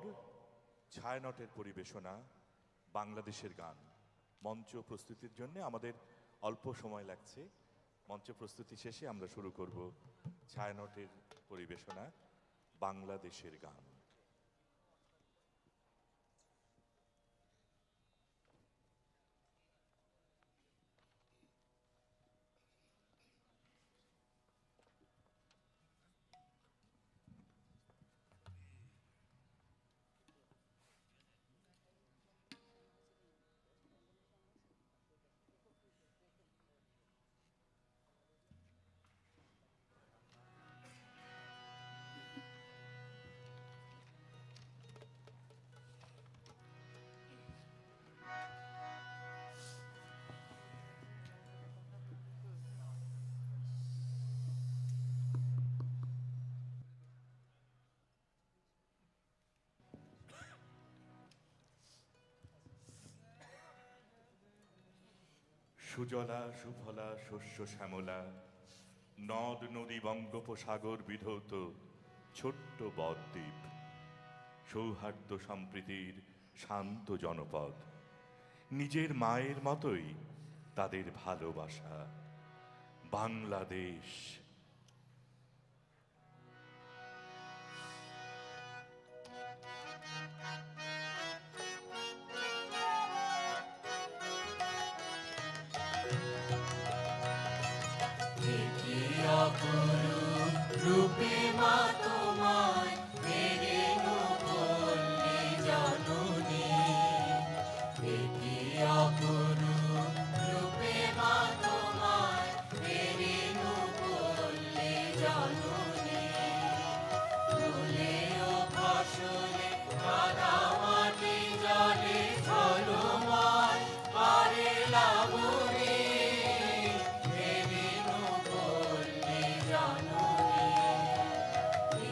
ছায়ানটের পরিবেশনা বাংলাদেশের গান। মঞ্চ প্রস্তুতির জন্য আমাদের অল্প সময় লাগছে। মঞ্চ প্রস্তুতি শেষে আমরা শুরু করব ছায়ানটের পরিবেশনা বাংলাদেশের গান। সুজলা সুফলা শস্য শ্যামলা, নদ নদী বঙ্গোপসাগর বিধৌত ছোট্ট বদ্বীপ, সৌহার্দ্য সম্প্রীতির শান্ত জনপদ, নিজের মায়ের মতোই তাদের ভালোবাসা বাংলাদেশ। রূপে মা তোমায় মেরেনো করলে জননী, দেখি অপরূপ রূপে মা তোমায় মেরেনো করলে জননী। ফুলে ও ফসলে কাদা মাটি জলে ঝলমল করে লাবণী, মেরেনো করলে জননী।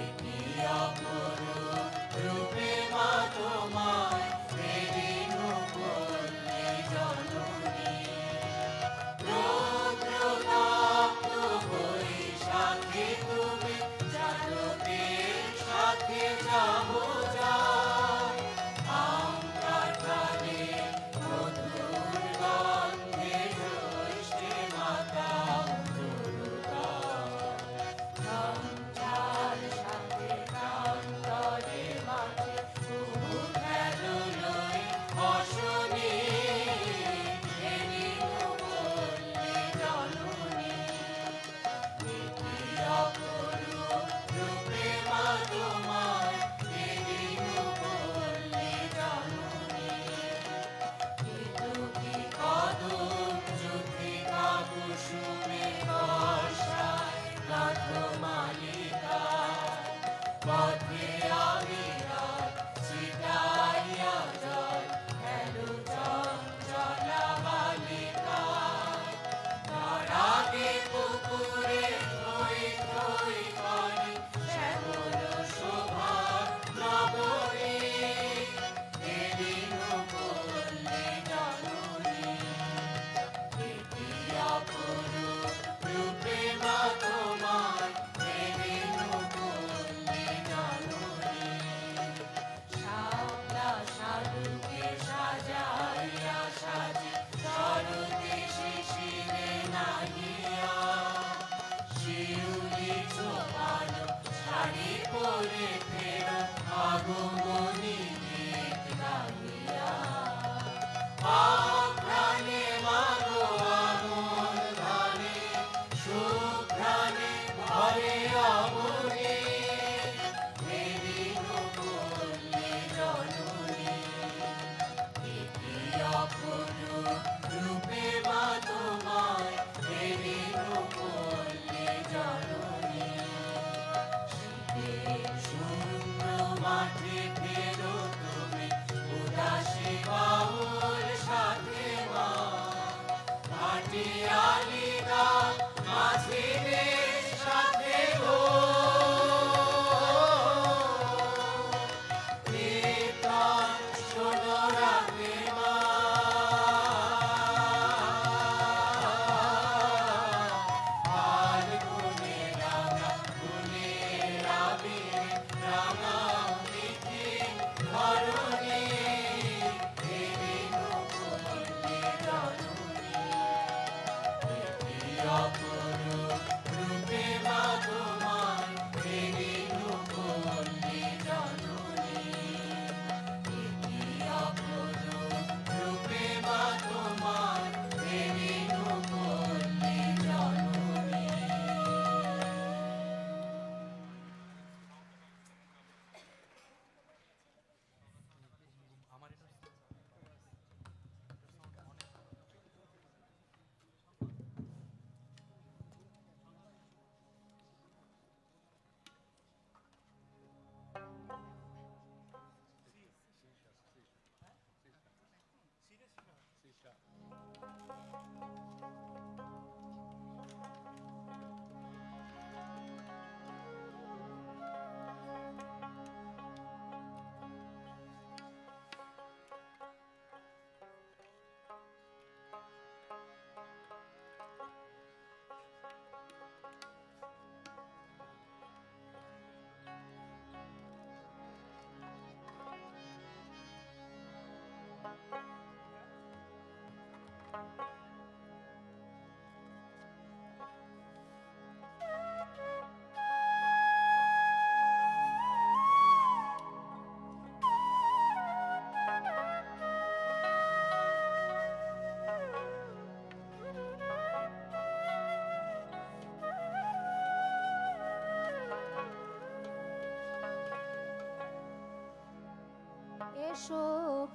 এসো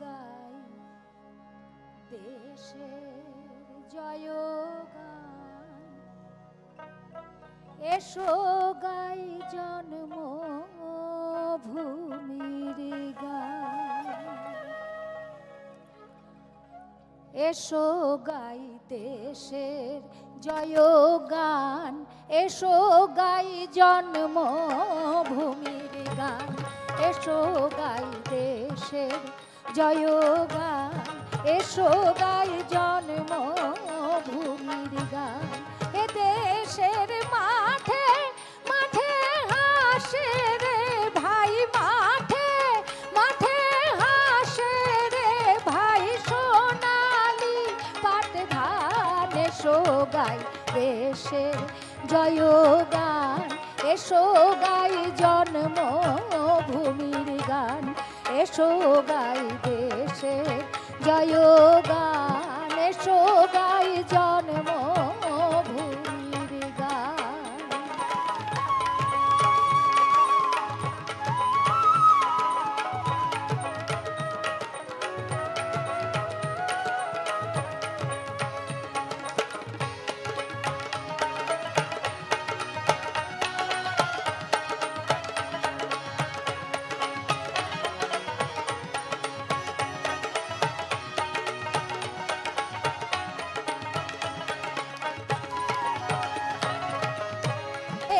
গাই দেশের জয়গান, এসো গাই জন্মভূমির গান, এসো গাই দেশের জয়গান, এসো গাই জন্মভূমির গান, এসো গাই দেশের জয়গান, এসো গাই জন্মভূমির গান। এ দেশের মাঠে মাঠে হাসে রে ভাই, মাঠে মাঠে হাসে রে ভাই, সোনালি পাট ধান, এসো গাই দেশের জয়গান, এসো গাই জন্মভূমির গান, এসো গাই দেশের জয়গান, এসো গাই জন্মভূমির গান।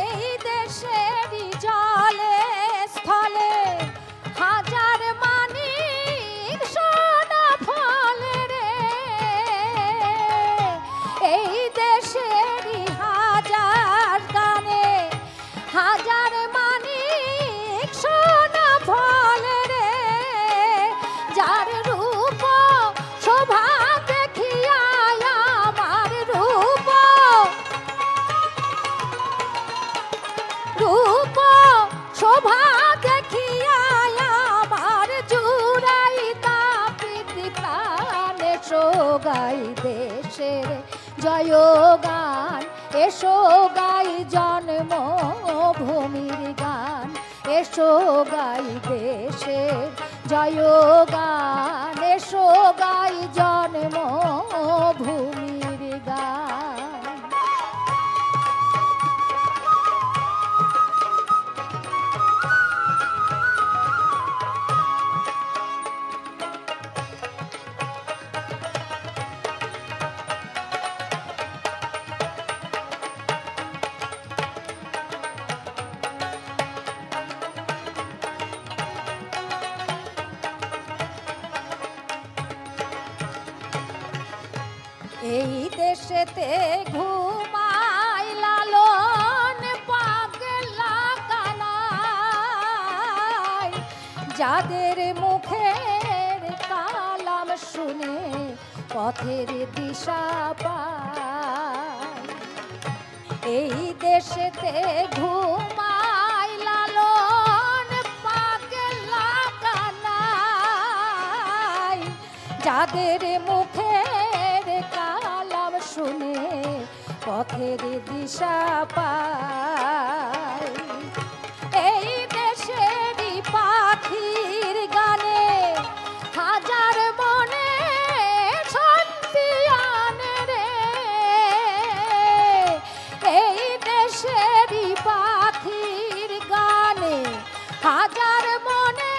এই দেশেরই জলে স্থলে হাজার মানিক সোনা ফলে রে, এই দেশেরই হাজার দানে হাজার মানিক সোনা ফলে রে, যার রূপ শোভা দেখিয়া আমার রূপ রূপ শোভা দেখিয়া আমার জুড়াই তাপিতি প্রাণ, এসো গাই দেশের জয়গান, এসো গাই জন্মভূমির গান, এসো গাই দেশের জয়গান, এসো গাই জন্মভূমির গান। এই দেশেতে ঘুমাই লালন পাগলা কানাই, যাদের মুখের কালাম শুনে পথের দিশা পায়, এই দেশেতে ঘুমাই লালন পাগলা কানাই, যাদের মুখের কালাম শুনে পথের দিশা পায়, এই দেশেরই পাখির গানে হাজার মনে শান্তি আনে রে, এই দেশেরই পাখির গানে হাজার মনে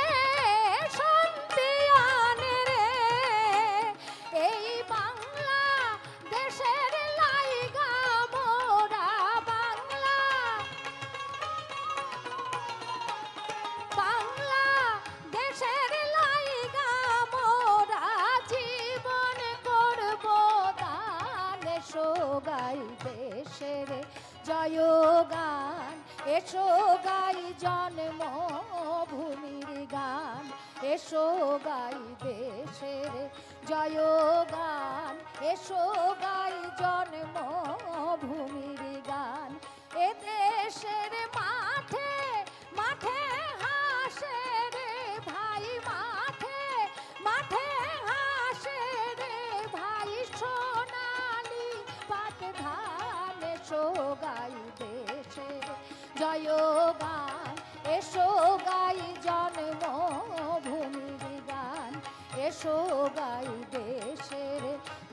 শান্তি আনে রে, এই বাংলা দেশের লাইগা মোরা বাংলা বাংলা দেশের লাইগা মোরা জীবন করব দান, এসো গাই দেশের জয়গান, এসো গাই জন্মভূমির গান, এসো গাই দেশের জয়গান, এসো গাই জন্মভূমির গান। এ দেশের মাঠে মাঠে হাসে রে ভাই, মাঠে মাঠে হাসে রে ভাই, সোনালি পাট ধান, এসো গাই দেশের জয়গান, এসো গাই জন্মভূমির গান, এসো গাই দেশের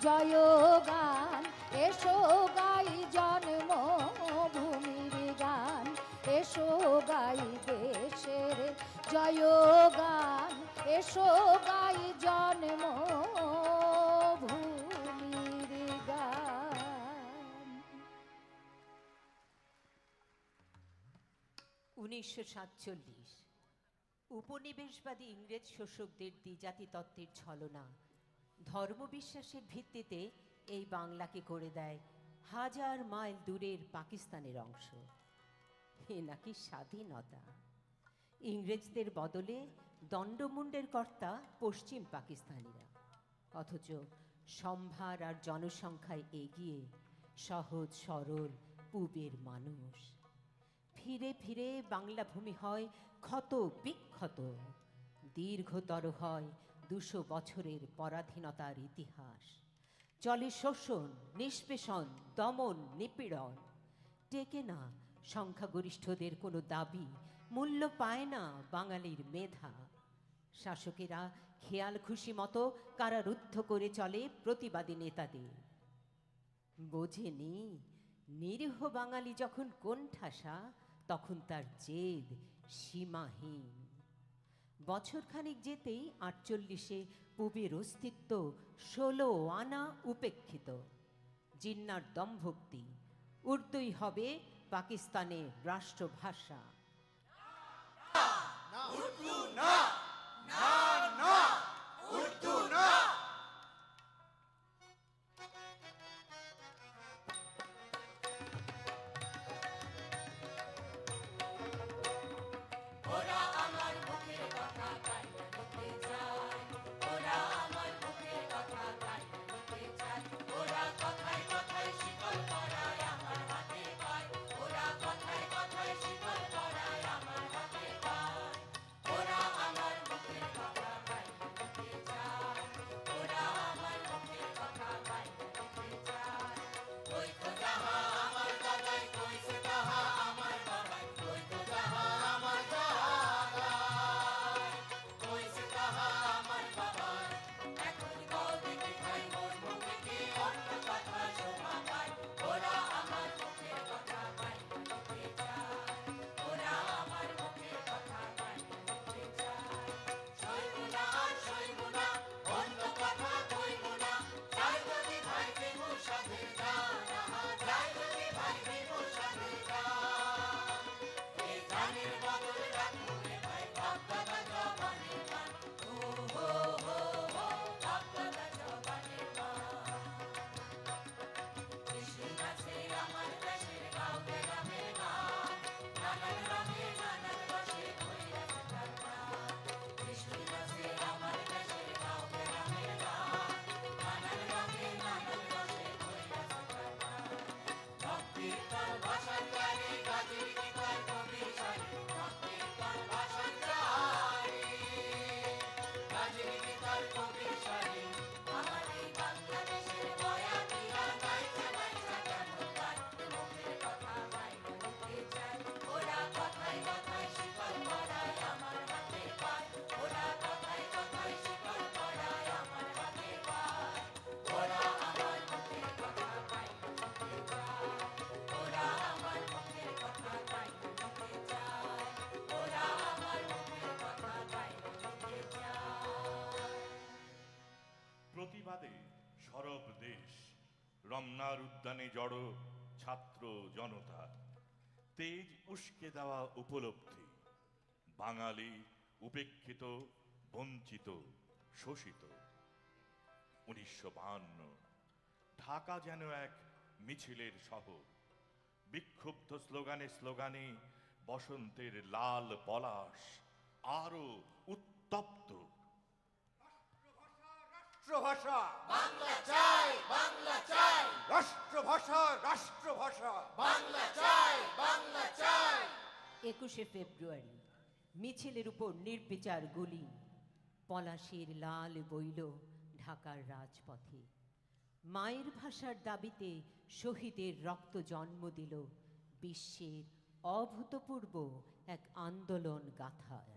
জয়গান, এসো গাই জন্মভূমির গান, এসো গাই দেশের জয়গান, এসো গাই জন্মভূমির গান। 1947 উপনিবেশবাদী ইংরেজ শোষকদের দ্বিজাতি তত্ত্বের ছলনা ধর্মবিশ্বাসের ভিত্তিতে এই বাংলাকে করে দেয় হাজার মাইল দূরের পাকিস্তানের অংশ। এ নাকি স্বাধীনতা! ইংরেজদের বদলে দণ্ডমুণ্ডের কর্তা পশ্চিম পাকিস্তানিরা, অথচ সম্ভার আর জনসংখ্যায় এগিয়ে সহজ সরল পূবের মানুষ। ফিরে ফিরে বাংলা ভূমি হয় ক্ষত বিক্ষত, দীর্ঘতর হয় 200 বছরের পরাধীনতার ইতিহাস। চলে শোষণ, নিষ্পেষণ, দমন, নিপীড়ন। টেকে না সংখ্যাগরিষ্ঠদের কোনো দাবি, মূল্য পায় না বাঙালির মেধা। শাসকেরা খেয়াল খুশি মতো কারারুদ্ধ করে চলে প্রতিবাদী নেতাদের। বোঝেনি নিরীহ বাঙালি যখন কোণঠাসা, তখন তার জেদ সীমাহীন। বছরখানিক যেতেই 48-এ পূবের অস্তিত্ব 16 আনা উপেক্ষিত। জিন্নার দমভক্তি, উর্দুই হবে পাকিস্তানের রাষ্ট্রভাষা। প্রতিবাদে সরব দেশ, রমনার উদ্যানে জড়ো ছাত্র জনতা, তেজ উস্কে দেওয়া উপলব্ধি, বাঙালি উপেক্ষিত, বঞ্চিত, শোষিত। 1952 ঢাকা যেন এক মিছিলের শহর, বিক্ষুব্ধ স্লোগানে স্লোগানে বসন্তের লাল পলাশ আরো উত্তপ্ত। রাষ্ট্রভাষা বাংলা চাই, বাংলা চাই, রাষ্ট্রভাষা, রাষ্ট্রভাষা বাংলা চাই, বাংলা চাই। 21শে ফেব্রুয়ারি মিছিলের উপর নির্বিচার গুলি, পলাশির লাল বইল ঢাকার রাজপথে। মায়ের ভাষার দাবিতে শহীদের রক্ত জন্ম দিল বিশ্বের অভূতপূর্ব এক আন্দোলন গাথার।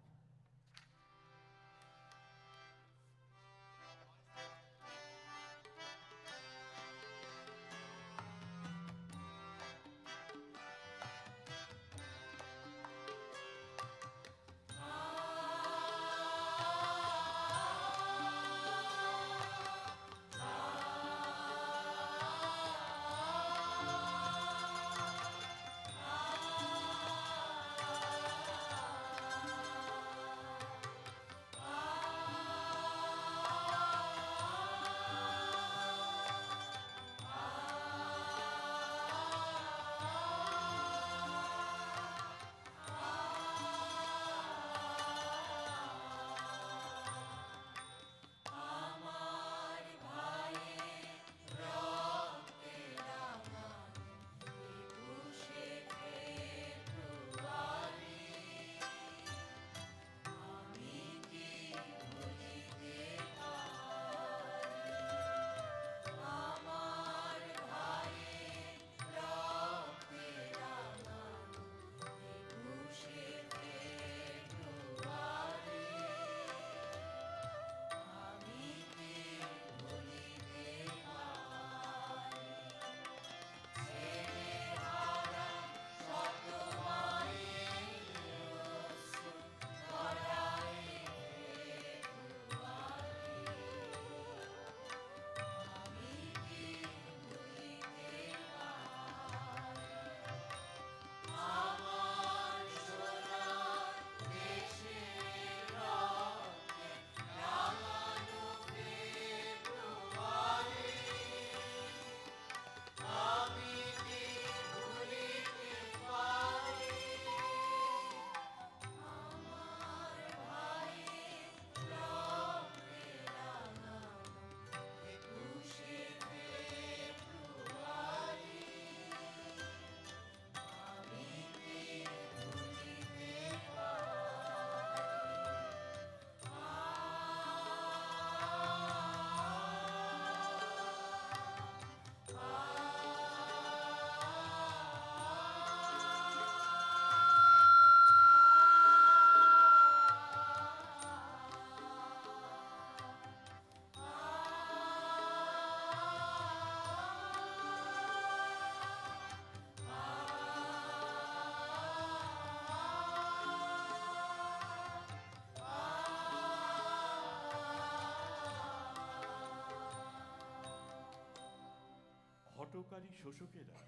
হঠকারী শোষকেরা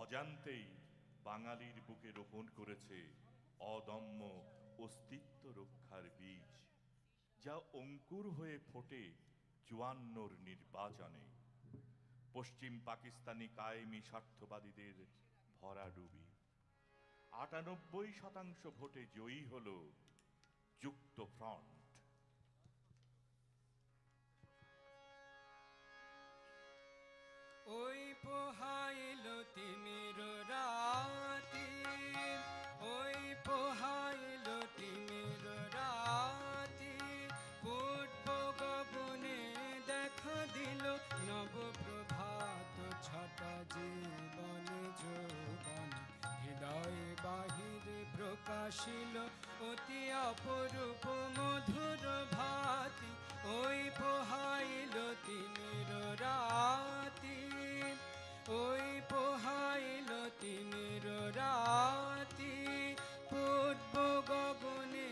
অজান্তেই বাঙালির বুকে রোপণ করেছে অদম্য অস্তিত্ব রক্ষার বীজ, যা অঙ্কুর হয়ে ফোটে ৫৪র নির্বাচনে। পশ্চিম পাকিস্তানি কায়েমি স্বার্থবাদীদের ভরাডুবি। ৯৮% ভোটে জয়ী হল যুক্ত ফ্রন্ট। ওই পোহাইল তিমির রাতি, ওই পোহাইল তিমির রাতি, পূর্ব গগনে দেখা দিল নবপ্রভাত ছটা জীবন যৌবন, হৃদয় বাহিরে প্রকাশিল অতি অপরূপ মধুর ভাতি। ওই পোহাইল তিমির রাতি, ওই পোহাইল তিমির রাতি, পূর্ব গগনে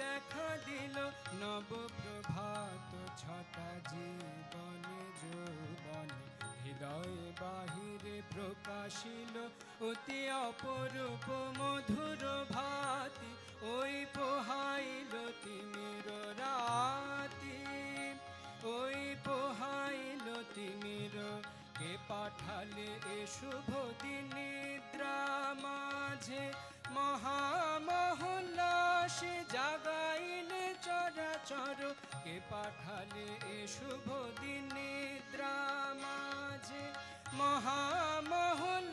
দেখা দিল নবপ্রভাত ছটা জীবন যৌবন, হৃদয় বাহিরে প্রকাশিল অতি অপরূপ মধুর ভাতি। ওই পোহাইল তিমির রাতি, ওই পোহাইল তিমির, কে পাঠালে এ শুভ দিনিদ্রা মাঝে, মহামহোল্লাসে জাগাইলে চরাচর, কে পাঠালে এ শুভ দিনিদ্রা মাঝে, মহামহোল্লাসে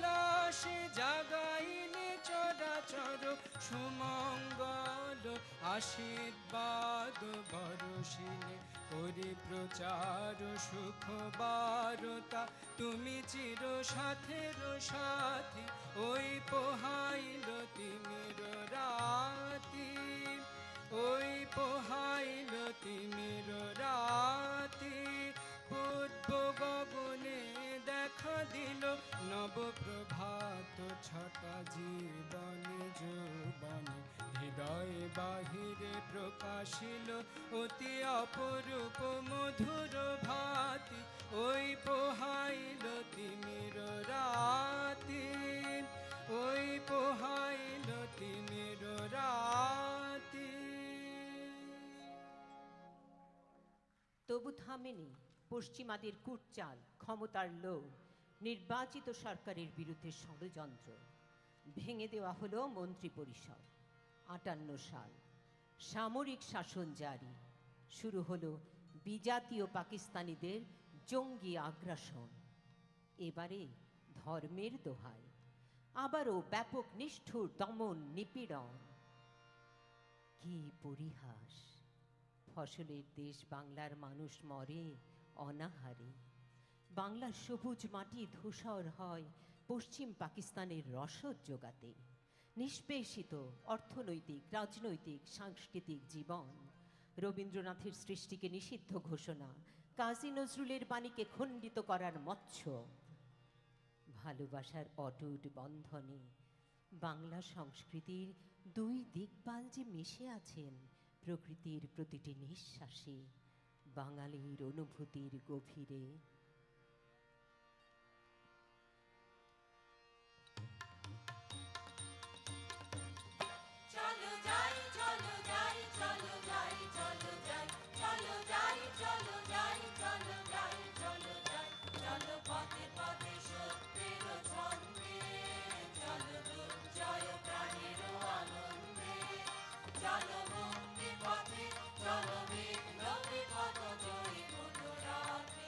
জাগাইলে চরাচর, সুমঙ্গল আশীর্বাদ বরষিলে করি প্রচার সুখ বারতা, তুমি চির সাথের সাথী। ওই পোহাইল তিমির রাতি, ওই পোহাইল তিমির রাতি, পূর্ব গগনে দেখা দিল নবপ্রভাত ছটা জীবন যৌবন, হৃদয় বাহিরে প্রকাশিল অতি অপরূপ মধুর ভাতি। ওই পোহাইল তিমির রাতি, ওই পোহাইল তিমির রাতি। তবু থামেনি পশ্চিমাদের কুটচাল, ক্ষমতার লোভ, নির্বাচিত সরকারের বিরুদ্ধে ষড়যন্ত্র। ভেঙে দেওয়া হলো মন্ত্রিপরিষদ। ৫৮ সাল, সামরিক শাসন জারি। শুরু হলো বিজাতীয় পাকিস্তানিদের জঙ্গি আগ্রাসন। এবারে ধর্মের দোহাই, আবারও ব্যাপক নিষ্ঠুর দমন নিপীড়ন। কি পরিহাস! ফসলের দেশ বাংলার মানুষ মরে অনাহারে। বাংলার সবুজ মাটি ধূসর হয় পশ্চিম পাকিস্তানের রসদ জোগাতে। নিষ্পেষিত অর্থনৈতিক, রাজনৈতিক, সাংস্কৃতিক জীবন। রবীন্দ্রনাথের সৃষ্টিকে নিষিদ্ধ ঘোষণা, কাজী নজরুলের বাণীকে খণ্ডিত করার মৎস্য। ভালোবাসার অটুট বন্ধনে বাংলা সংস্কৃতির দুই দিকপাল যে মিশে আছেন প্রকৃতির প্রতিটি নিঃশ্বাসে, বাঙালির অনুভূতির গভীরে। চলো যাই, চলো যাই, চলো যাই, চলো যাই, চলো যাই, চলো যাই, চলো যাই, চলো যাই, চলো পথে পথে সত্যের ছন্দে, চলো দুর্জয় প্রাণের আনন্দে, চলো মুক্তি পথে, চলো বিপ্লবী পথ জয়ী মনোরাতে।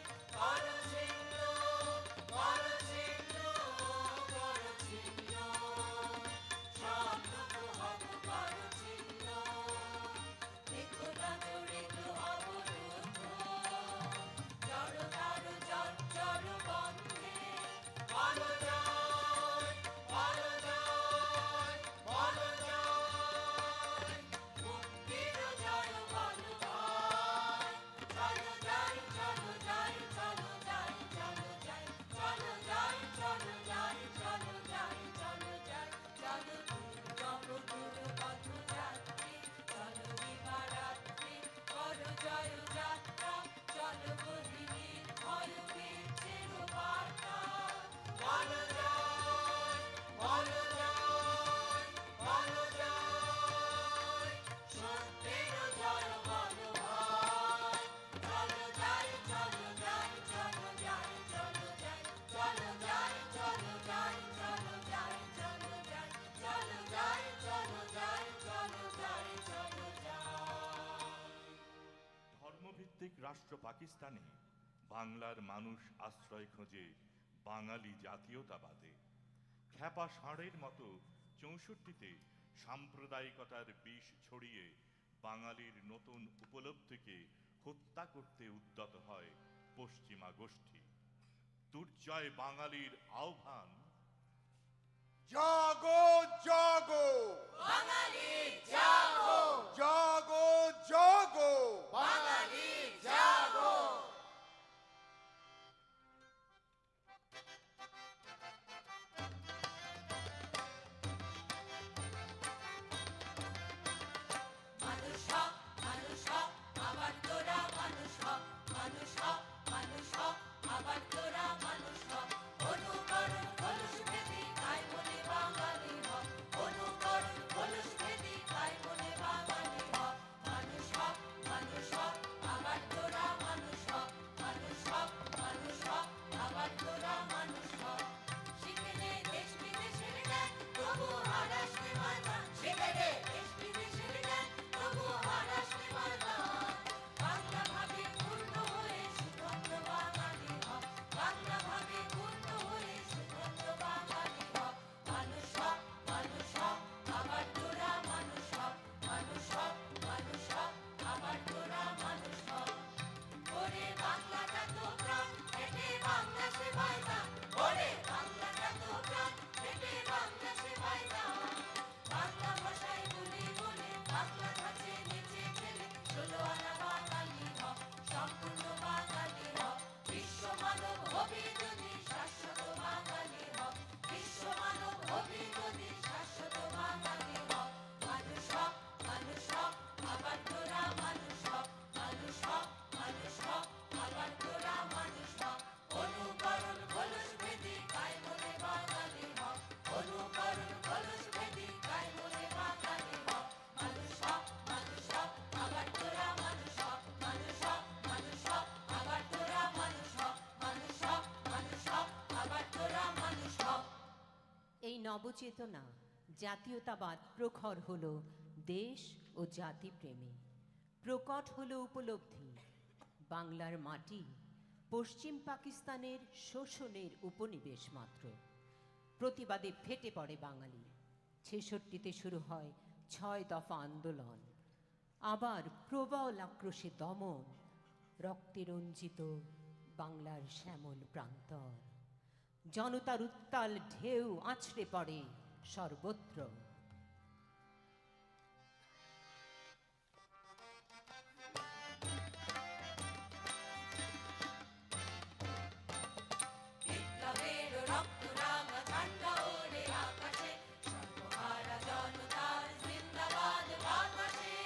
রাষ্ট্র পাকিস্তানে বাংলার মানুষ আশ্রয় খোঁজে বাঙালি জাতীয়তাবাদে। খ্যাপা ষাঁড়ের মতো ৬৪-তে সাম্প্রদায়িকতার বিষ ছড়িয়ে বাঙালির নতুন উপলব্ধিকে হত্যা করতে উদ্যত হয় পশ্চিমা গোষ্ঠী। দুর্জয় বাঙালির আহ্বান, জাগো জাগো বাঙালি জাগো, জাগো জাগো বাঙালি জাগো। মানুষ হ, মানুষ হ, আবার তোরা মানুষ হ, মানুষ হ, মানুষ হ, আবার তোরা মানুষ হ। অনুকরণ কলস ভেদি তাই বলে বাঙালি হ, অনুকরণ কলস ভেদি তাই বলে বাঙালি হ। মানুষ হ, মানুষ হ, আবার তোরা মানুষ হ, মানুষ হ, মানুষ হ, আবার তোরা মানুষ হ। শিখে নে দেশ বিদেশের জ্ঞান, তবু হারাস নে মাথা। শিখে নে দেশ বিদেশের জ্ঞান, তবু হারাস নে মাথা। বাংলা ভাবে পূর্ণ হয়ে সুগন্ধ বাঙালি হ, বাংলা ভাবে পূর্ণ হয়ে সুগন্ধ বাঙালি হ। মানুষ হ, মানুষ হ, আবার তোরা মানুষ হ, মানুষ হ, মানুষ হ, আবার তোরা মানুষ হ। ওরে বাংলাটা তো প্রাণ, হেঁটে বাংলা সেবায় দান। ওরে বাংলাটা তো প্রাণ, হেঁটে বাংলা সেবায় দান। বাংলা ভাষায় বলে বলে বাংলা ধাঁচে নেচে খেলে ১৬ আনা বাঙালি হ, সম্পূর্ণ বাঙালি হ। বিশ্ব মানব হবি যদি শাশ্বত বাঙালি হ, বিশ্ব মানব হবি যদি শাশ্বত বাঙালি হ। মানুষ হ, মানুষ হ, আবার তোরা মানুষ হ, মানুষ হ, মানুষ হ, আবার তোরা মানুষ হ। অনুকরণ কলস ভেদি তাই বলে বাঙালি হ, অনুকরণ কলস ভেদি তাই বলে বাঙালি হ। মানুষ হ, মানুষ হ, আবার তোরা মানুষ হ, মানুষ হ, মানুষ হ, আবার তোরা মানুষ হ, মানুষ হ, মানুষ হ, আবার তোরা মানুষ হ। এই নবচেতনা জাতীয়তাবাদ প্রখর হলো দেশ ও জাতি প্রেমে। প্রকট হলো উপলব্ধি বাংলার মাটি পশ্চিম পাকিস্তানের শোষণের উপনিবেশ মাত্র। প্রতিবাদে ফেটে পড়ে বাঙালি। ৬৬-তে শুরু হয় ৬ দফা আন্দোলন। আবার প্রবল আক্রোশে দমন, রক্তে রঞ্জিত বাংলার শ্যামল প্রান্তর। জনতার উত্তাল ঢেউ আছড়ে পড়ে সর্বত্র। বিপ্লবের রক্ত রাঙা ঝান্ডা ওড়ে আকাশে, সর্বহারা জনতার জিন্দাবাদ বাতাসে,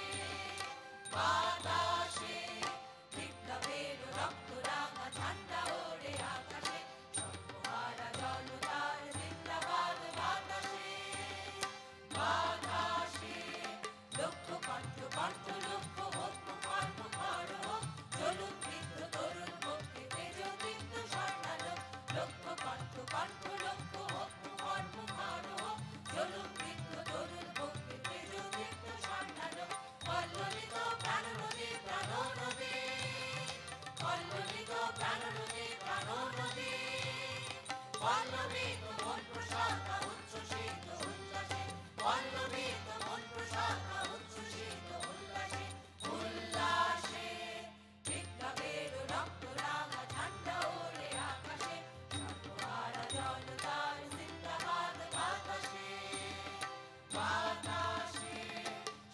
বাতাসে। বিপ্লবের রক্ত রাঙা ঝান্ডা ওড়ে আকাশে, সর্বহারা জনতার জিন্দাবাদ বাতাসে, বাতাসে। লক্ষ কণ্ঠ কণ্ঠ লক্ষ হোক মুখর মুখর হোক, চলুক বৃদ্ধ তরুণ পক্ষে তেজদীপ্ত স্বর্ণালোক। লক্ষ কণ্ঠ কণ্ঠ লক্ষ হোক মুখর মুখর হোক, চলুক বৃদ্ধ তরুণ পক্ষে তেজদীপ্ত স্বর্ণালোক। কল্লোলিত প্রাণ নদী প্রাণ নদী, কল্লোলিত প্রাণ নদী প্রাণ নদী। পল্লবিত মন প্রসাদা উচ্ছ্বসিত উল্লাসে, পল্লবিত মন প্রসাদা উচ্ছ্বসিত উল্লাসে, উল্লাসে। বিপ্লবের রক্ত রাঙা ঝান্ডা ওড়ে আকাশে, সর্বহারা জনতার জিন্দাবাদ বাতাসে, বাতাসে।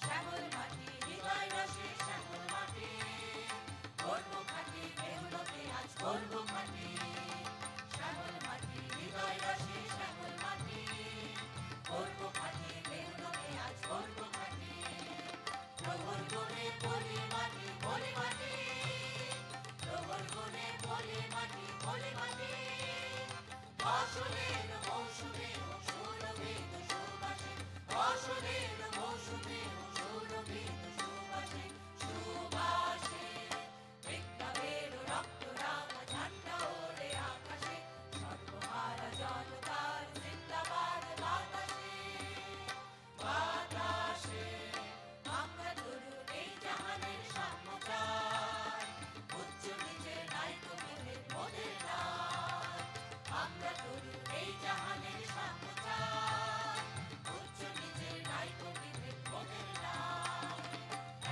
শ্যামল মাটি হৃদয় রসে শ্যামল মাটি, করব খাটি মেহুলতে আজ করব খাটি। শ্যামল মাটি হৃদয় রসে আমরা তরু এই জাহানের সাম্য চাই, উচ্চ নিচের নাই কবিদের ভোগের নাই,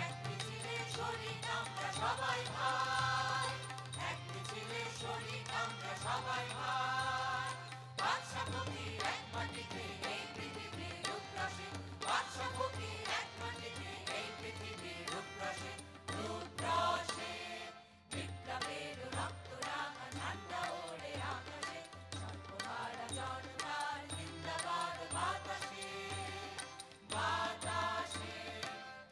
এক মিছিলে শরীক আমরা সবাই ভাই, এক মিছিলে শরীক আমরা সবাই ভাই, বাদশা ফকির এক মাটিতে এই পৃথিবীর রূপরাশি, বাদশা ফকির এক মাটিতে এই পৃথিবীর রূপরাশি, রূপরাশি বিপ্লবের রক্ত রাঙা ঝান্ডা ওড়ে আকাশে, সর্বহারা জনতার জিন্দাবাদ বাতাসে, বাতাসে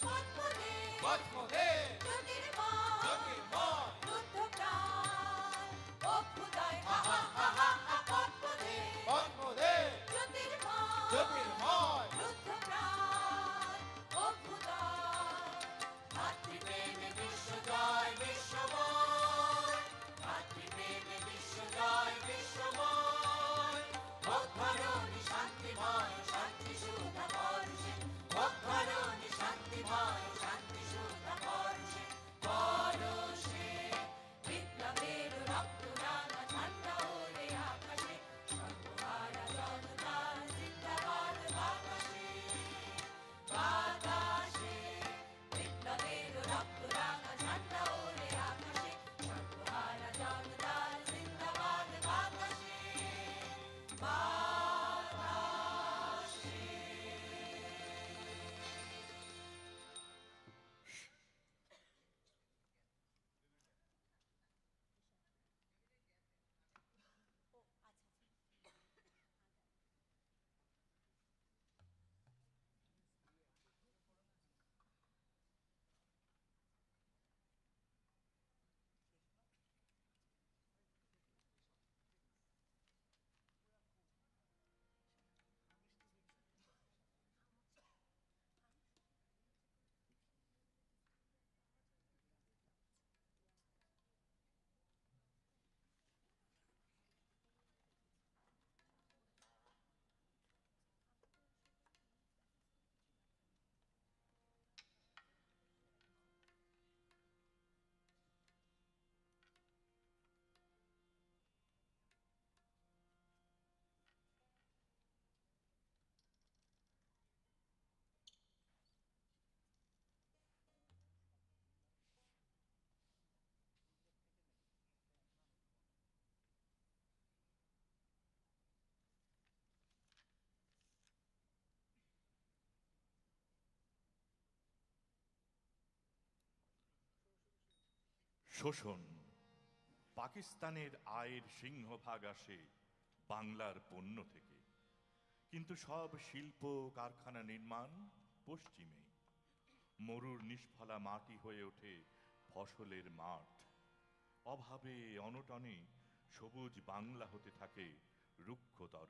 পদ্মদে পদ্মদে জ্যোতির্ময় রুদ্ধপ্রাণ অভ্যুদয় হা হা হা হা হা পদ্মদে পদ্মদে জ্যোতির্ময় রুদ্ধপ্রাণ অভ্যুদয়, মাতৃপ্রেমে বিশ্বজয় বিশ্বময়, মাতৃপ্রেমে বিশ্বজয় বিশ্বময়, অক্ষরণী শান্তিময় শান্তি সুধা পরশে, অক্ষরণী শান্তিময় শান্তি সুধা পরশে, পরশে বিপ্লবের রক্ত রাঙা ঝান্ডা ওড়ে আকাশে, সর্বহারা জনতার জিন্দাবাদ বাতাসে, বাতাসে বিপ্লবের রক্ত রাঙা ঝান্ডা ওড়ে আকাশে, সর্বহারা জনতার জিন্দাবাদ বাতাসে, বাতাসে। শোষণ। পাকিস্তানের আয়ের সিংহভাগ আসে বাংলার পণ্য থেকে, কিন্তু সব শিল্প কারখানা নির্মাণ পশ্চিমে। মরুর নিষ্ফলা মাটি হয়ে ওঠে ফসলের মাঠ, অভাবে অনটনে সবুজ বাংলা হতে থাকে রুক্ষতর।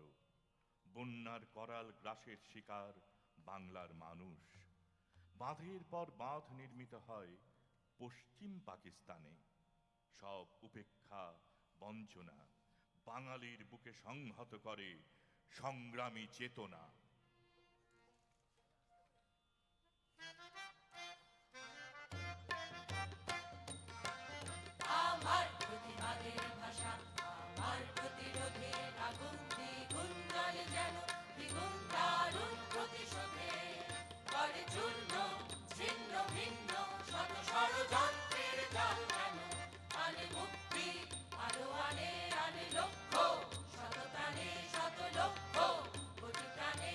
বন্যার করাল গ্রাসের শিকার বাংলার মানুষ। বাঁধের পর বাঁধ নির্মিত হয় পশ্চিম পাকিস্তানে। সব উপেক্ষা বঞ্চনা বাঙালির বুকে সংহত করে সংগ্রামী চেতনা। আমার প্রতিবাদের ভাষা, আমার প্রতিরোধের আগুন দ্বিগুণ জ্বলে যেন, দ্বিগুণ দারুণ প্রতিশোধে করে চূর্ণ ছিন্ন ভিন্ন শত ষড়যন্ত্রের জাল যেন। আনে মুক্তি আরো আনে আনে লক্ষ্য, শত প্রাণে শত লক্ষ্য, কোটি প্রাণে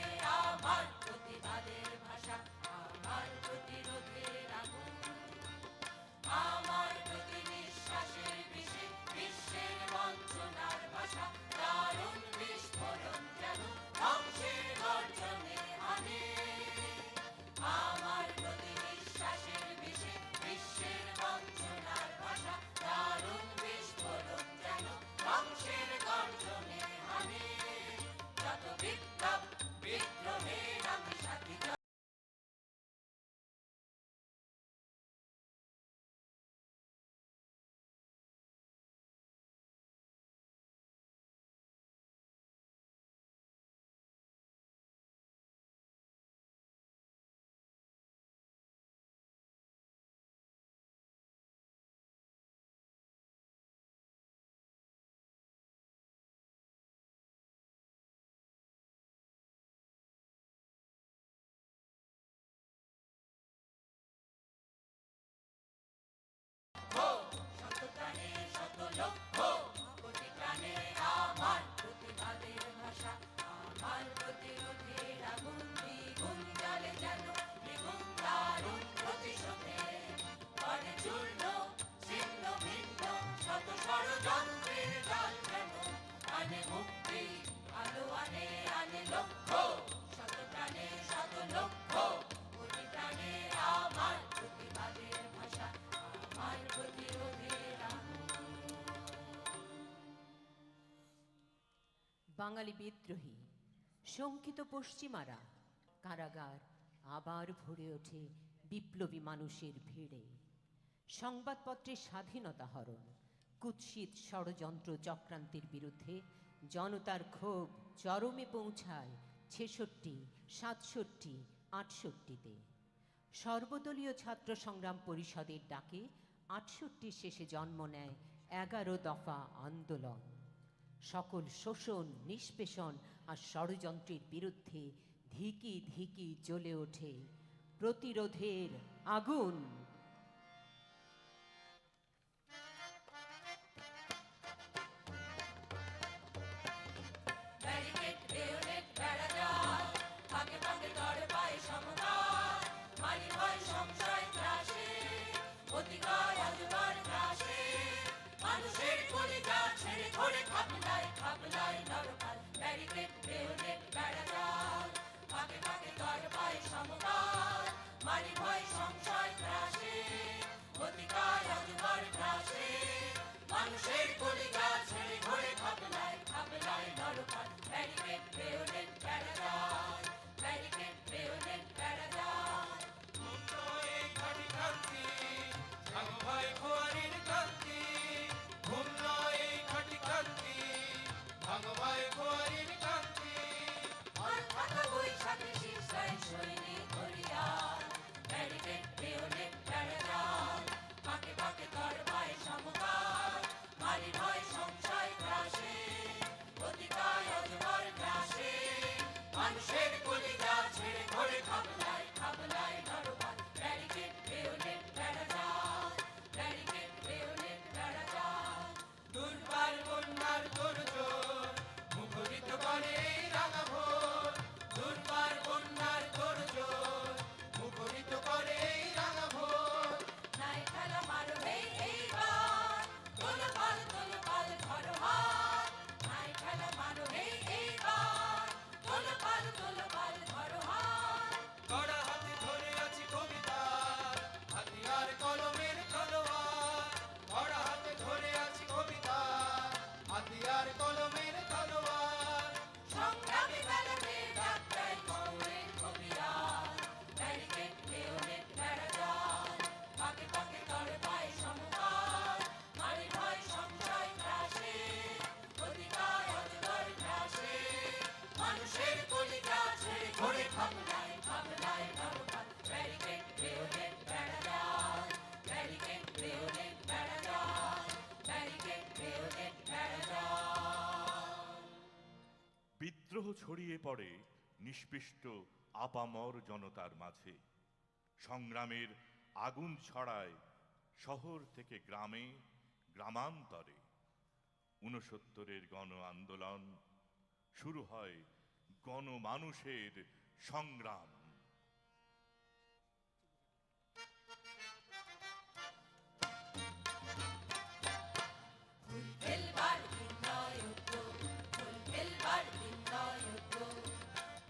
ষড়যন্ত্রের জাল যেমন আনে মুক্তি, আলো আনে আনে লক্ষ্য, শত প্রাণে শত লক্ষ্য, কোটি প্রাণে আমার প্রতিবাদের ভাষা, আমার প্রতিরোধের বাঙালি বিদ্রোহী, শঙ্কিত পশ্চিমারা, কারাগার আবার ভরে ওঠে বিপ্লবী মানুষের ভিড়ে। সংবাদপত্রের স্বাধীনতা হরণ, কুৎসিত ষড়যন্ত্র চক্রান্তের বিরুদ্ধে জনতার ক্ষোভ চরমে পৌঁছায় ৬৬, ৬৭, ৬৮-তে। সর্বদলীয় ছাত্র সংগ্রাম পরিষদের ডাকে ৬৮ শেষে জন্ম নেয় ১১ দফা আন্দোলন। সকল শোষণ, নিষ্পেষণ আর ষড়যন্ত্রের বিরুদ্ধে ধিকি ধিকি জ্বলে ওঠে প্রতিরোধের আগুন। ব্যারিকেড, বেয়োনেট, বেড়াজাল, ভাগে ভাগে দর পায় সমকাল, মানি ভয় সংশয় ত্রাসে, অধিকার অজগর গ্রাসে, মানুষের কলিজা ছেড়ে ধরে খাবলায় খাবলায় নরকাল। ব্যারিকেড, বেয়োনেট, বেড়াজাল, ভাগে ভাগে দর পায় সমকাল, মানি ভয় সংশয় ত্রাসে, অধিকার অজগর গ্রাসে, মানুষের কলিজা ছেড়ে ধরে খাবলায় খাবলায় নরকাল। ব্যারিকেড, বেয়োনেট, বেড়াজাল, ব্যারিকেড, বেয়োনেট, বেড়াজাল। এই ঘাটি ক্রান্তি, ভাঙো ভাই খোয়ারির ক্রান্তি, ঘুম নয় এই ঘাটি ক্রান্তি, ভাঙো ভাই খোয়ারির ক্রান্তি। আর থাকা বৈশাখী শীর্ষায় সৈনিক হরিয়াল, ব্যারিকেড, বেয়োনেট, বেড়াজাল, ফাঁকে ফাঁকে দর পায় সমকাল, মারি ভয় সংশয় গ্রাসে, অধিকার অজগর গ্রাসে, মানুষের কলিজা ছেড়ে ধরে খাবলায় খাবলায় নরকাল। ব্যারিকেড, বেয়োনেট, বেড়াজাল, ব্যারিকেড, বেয়োনেট, বেড়াজাল। দুর্বার বন্যার তোড়জোড় মুখরিত করে এই রাঙা ভোর, দুর্বার বন্যার তোড়জোড় মুখরিত করে এই রাঙা ভোর। নাই খেলা মারো হে এইবার, তোলো পাল ধরো হাত, নাই খেলা মারো হে এইবার, তোলো পাল ধরো হাত। কড়া হাতে ধরে আছি কবিতা, হাতিয়ার কলমের তলোয়ার, কড়া হাতে ধরে আছি কবিতা, হাতিয়ার কলমের তলোয়ার। সংগ্রামী বেলাতে ডাক্তার কৌরের কবিরাজ, ব্যারিকেড, বেয়োনেট, বেড়াজাল, ফাঁকে ফাঁকে দর পায় সমকাল, মারি ভয় সংশয় গ্রাসে, অধিকার অজগর গ্রাসে, মানুষের কলিজা ছেড়ে ধরে খাবলায় খাবলায় নরকাল। ব্যারিকেড, বেয়োনেট, বেড়াজাল, ব্যারিকেড, বেয়োনেট, বেড়াজাল, ব্যারিকেড, বেয়োনেট, বেড়াজাল। বিদ্রোহ ছড়িয়ে পড়ে নিষ্পিষ্ট আপামর জনতার মাঝে। সংগ্রামের আগুন ছড়ায় শহর থেকে গ্রামে, গ্রামান্তরে। ৬৯-এর গণ আন্দোলন, শুরু হয় গণমানুষের সংগ্রাম। ফেলবার ভিন্নয়জ্ঞ, ফুল ফেলবার ভিন্নয়জ্ঞ,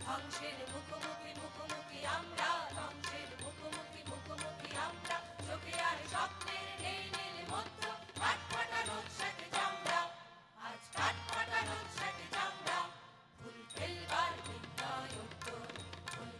ধ্বংসের মুখোমুখি মুখোমুখি আমরা, ধ্বংসের মুখোমুখি মুখোমুখি আমরা, চোখে আর স্বপ্নের নেই নীল মধ্য, কাঠ ফাটা রোদ সাথে চামড়া, আজ কাঠ ফাটা রোদ সাথে চামড়া। ফুল ফেলবার ভিন্নয়জ্ঞ, ফুল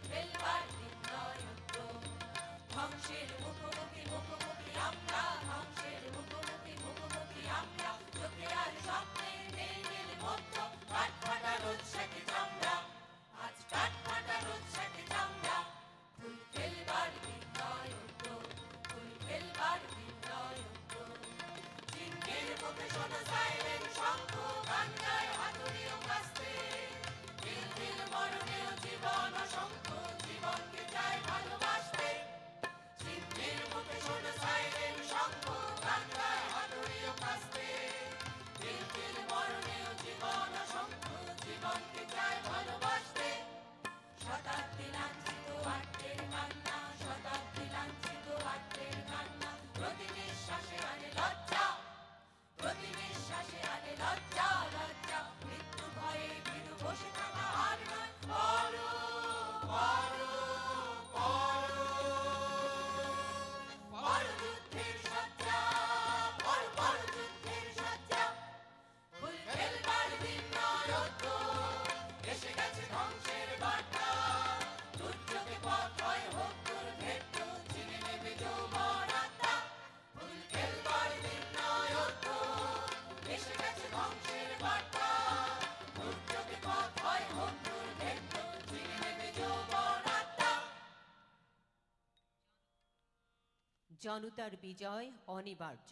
জনতার বিজয় অনিবার্য,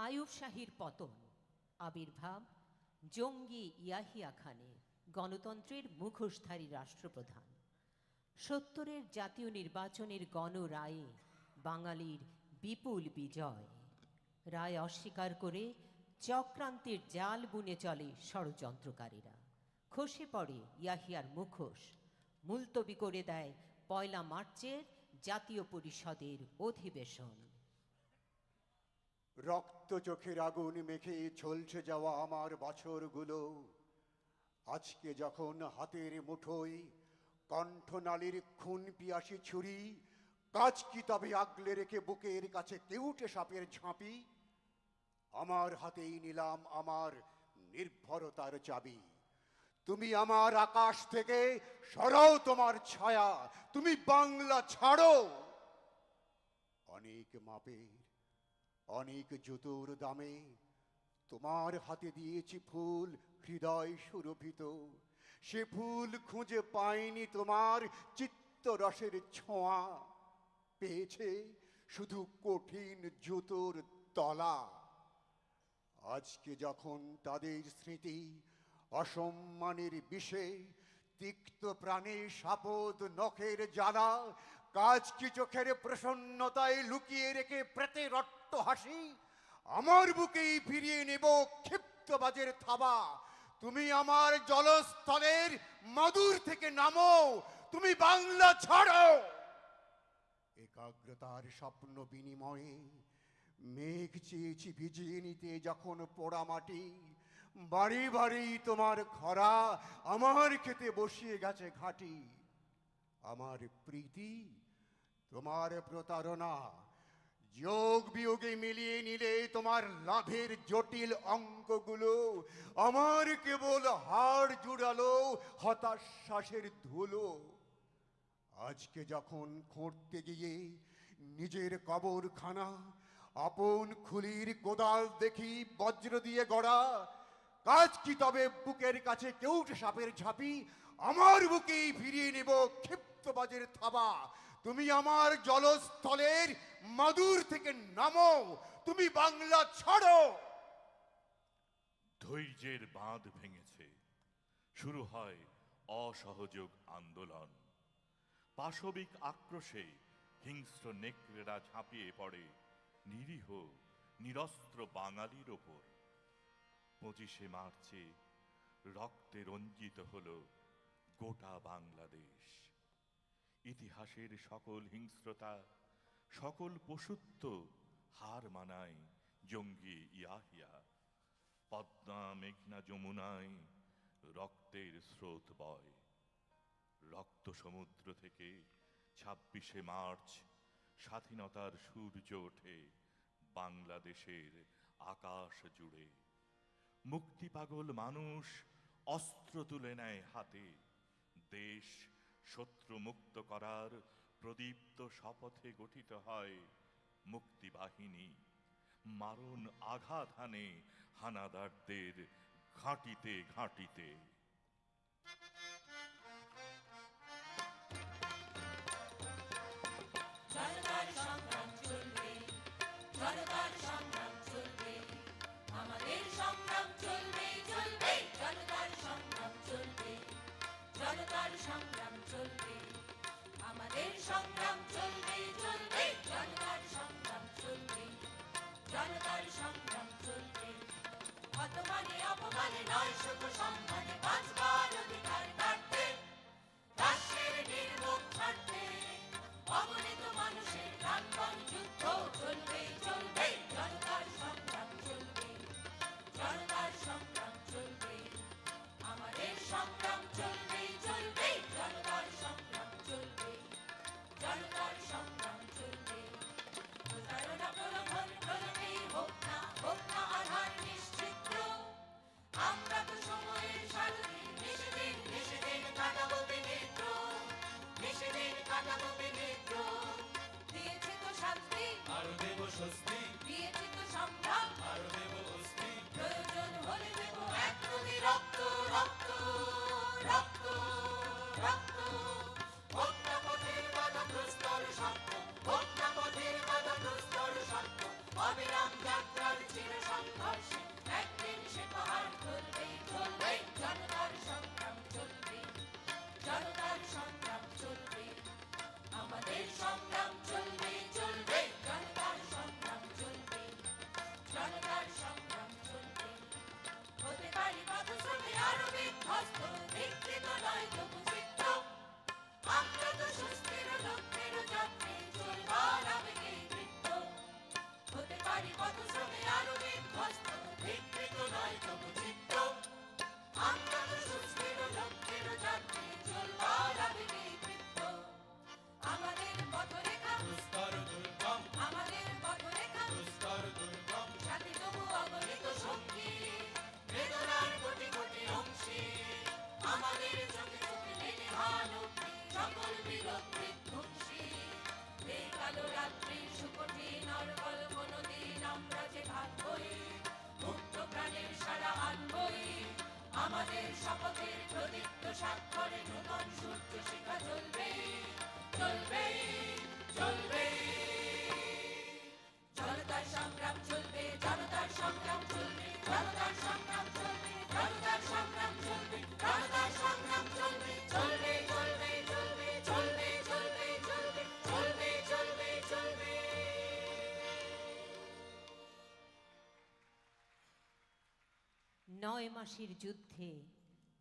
আইয়ুব শাহীর পতন, আবির্ভাব জঙ্গি ইয়াহিয়া খানের, গণতন্ত্রের মুখোশধারী রাষ্ট্রপ্রধান, ৭০-এর জাতীয় নির্বাচনের গণরায়ে বাঙালির বিপুল বিজয়। রায় অস্বীকার করে চক্রান্তের জাল বুনে চলে ষড়যন্ত্রকারীরা। খসে পড়ে ইয়াহিয়ার মুখোশ, মুলতবি করে দেয় ১ মার্চের জাতীয় পরিষদের অধিবেশন। রক্ত চোখের আগুন মেখে চলছে যাওয়া আমার বছরগুলো আজকে যখন হাতের মুঠোয় কণ্ঠনালীর খুন পিয়াসী ছুরি, কাজ কি তবে আগলে রেখে বুকের কাছে কেউটে সাপের ঝাঁপি, আমার হাতেই নিলাম আমার নির্ভরতার চাবি। তুমি আমার আকাশ থেকে সরাও তোমার ছায়া, তুমি বাংলা ছাড়ো। অনেক মাপের অনেক জুতোর দামে তোমার হাতে দিয়েছি ফুল হৃদয় সুরভিত, সে ফুল খুঁজে পাইনি তোমার চিত্তরসের ছোঁয়া, পেয়েছে শুধু কঠিন জুতোর তলা। আজকে যখন তাদের স্মৃতি অসম্মানের বিষে তিক্ত প্রাণে সাপদ নখের জ্বালা, কাজ কি চোখের প্রসন্নতায় লুকিয়ে রেখে প্রেতে রক্ত হাসি, আমার বুকেই ফিরিয়ে নেব ক্ষিপ্ত বাজের থাবা। তুমি আমার জলস্থলের মাদুর থেকে নামো, তুমি বাংলা ছাড়ো। একাগ্রতার স্বপ্ন বিনিময়ে মেঘ চেয়েছি ভিজিয়ে নিতে যখন পোড়া মাটি, বাড়ি বাড়ি তোমার খরা আমার খেতে বসিয়ে গেছে ঘাটি। আমার প্রীতি তোমার প্রতারণা, যোগ বিয়োগে মিলিয়ে নিলে তোমার লাভের জটিল অঙ্কগুলো আমার কেবল হাড় জুড়ালো হতাশ্বাসের ধুলো। আজকে যখন খুঁড়তে গিয়ে নিজের কবরখানা আপন খুলির কোদাল দেখি বজ্র দিয়ে গড়া, কাজ কি তবে বুকের কাছে কেউটে সাপের ঝাঁপি, আমার বুকেই ফিরিয়ে নেব ক্ষিপ্ত বাজের থাবা। তুমি আমার জলস্থলের মাদুর থেকে নামো, তুমি বাংলা ছাড়ো। ধৈর্যের বাঁধ ভেঙেছে, শুরু হয় অসহযোগ আন্দোলন। পাশবিক আক্রোশে হিংস্র নেকড়েরা ঝাঁপিয়ে পড়ে নিরীহ নিরস্ত্র বাঙালির ওপর। ২৫শে মার্চে রক্তে রঞ্জিত হল গোটা বাংলাদেশ। ইতিহাসের সকল হিংস্রতা, সকল পশুত্ব হার মানায় জঙ্গি ইয়াহিয়া। পদ্মা মেঘনা যমুনায় রক্তের স্রোত বয়। রক্ত সমুদ্র থেকে ২৬শে মার্চ স্বাধীনতার সূর্য ওঠে বাংলাদেশের আকাশ জুড়ে। মুক্তি পাগল মানুষ অস্ত্র তুলে নেয় হাতে, দেশ শত্রু মুক্ত করার প্রদীপ্ত শপথে গঠিত হয় মুক্তি বাহিনী। মারণ আঘাত হানে হানাদারদের ঘাঁটিতে ঘাঁটিতে। জনতার সংগ্রাম চলবে, জনতার সংগ্রাম চলবে, আমাদের সংগ্রাম চলবে চলবে, জনতার সংগ্রাম চলবে, জনতার সংগ্রাম চলবে, আমাদের সংগ্রাম চলবে চলবে, জনতার সংগ্রাম চলবে, জনতার সংগ্রাম চলবে। অপমানে অপমানে নয় শুধু সম্মানে বাঁচবার অধিকার কাটতে, রাষ্ট্রের নির্মুখ ছাড়তে, অগণিত মানুষের প্রাণপণ যুদ্ধ চলবে চলবে, জনতার সংগ্রাম চলবে, জনতার সংগ্রাম চলবে, আমাদের সংগ্রাম চলবে চলবে, জনতার সংগ্রাম চলবে, জনতার সংগ্রাম চলবে। প্রতারণা প্রলোভন প্রলোভে হোক না আধার নিশ্চিত্র, আমরা তো সময়ের সারথি, নিষেদিন নিষেদিন কাটাবো বিনিদ্র, নিষেদিন কাটাবো বিনিদ্র। দিয়েছে তো শান্তি আরো দেব স্বস্তি, দিয়েছে তো সংগ্রাম আরো দেব অস্তি, প্রয়োজন হলে দেব এক নদী রক্ত রক্ত রক্ত হস্ত বিকৃত নয় তবু চিত্ত আমরা তো সুস্থের লক্ষ্যের যাত্রী চলবার আবেগে বৃত্ত হতে পারি পথশ্রমে আরো বিধ্বস্ত বিকৃত নয় তবু চিত্ত আমরা তো সুস্থের লক্ষ্যের যাত্রী চলবার আবেগে বৃত্ত আমাদের পথরেখা দুস্তর দুর্গম আমাদের পথরেখা দুস্তর দুর্গম সাথী তবু অগণিত সঙ্গী বেদনার কোটি কোটি অংশী আমাদের চোখে চোখে নিহান অগ্নি সকল বিরক্তি ধ্বংসী এই কালো রাত্রি সুকঠিন অর্গল কোনদিন আমরা যে ভাববই মুক্ত প্রাণের সারা আনবই আমাদের শপথের প্রদীপ্ত স্বাক্ষরে নূতন সূর্য শিখা জ্বলবেই জ্বলবেই জ্বলবেই জনতার সংগ্রাম চলবে জনতার সংগ্রাম চলবে জনতার সংগ্রাম চলবে জনতার সংগ্রাম চলবে জনতার সংগ্রাম চলবে চলবে চলবে চলবে চলবে চলবে চলবে চলবে চলবে চলবে 9 মাসের যুদ্ধে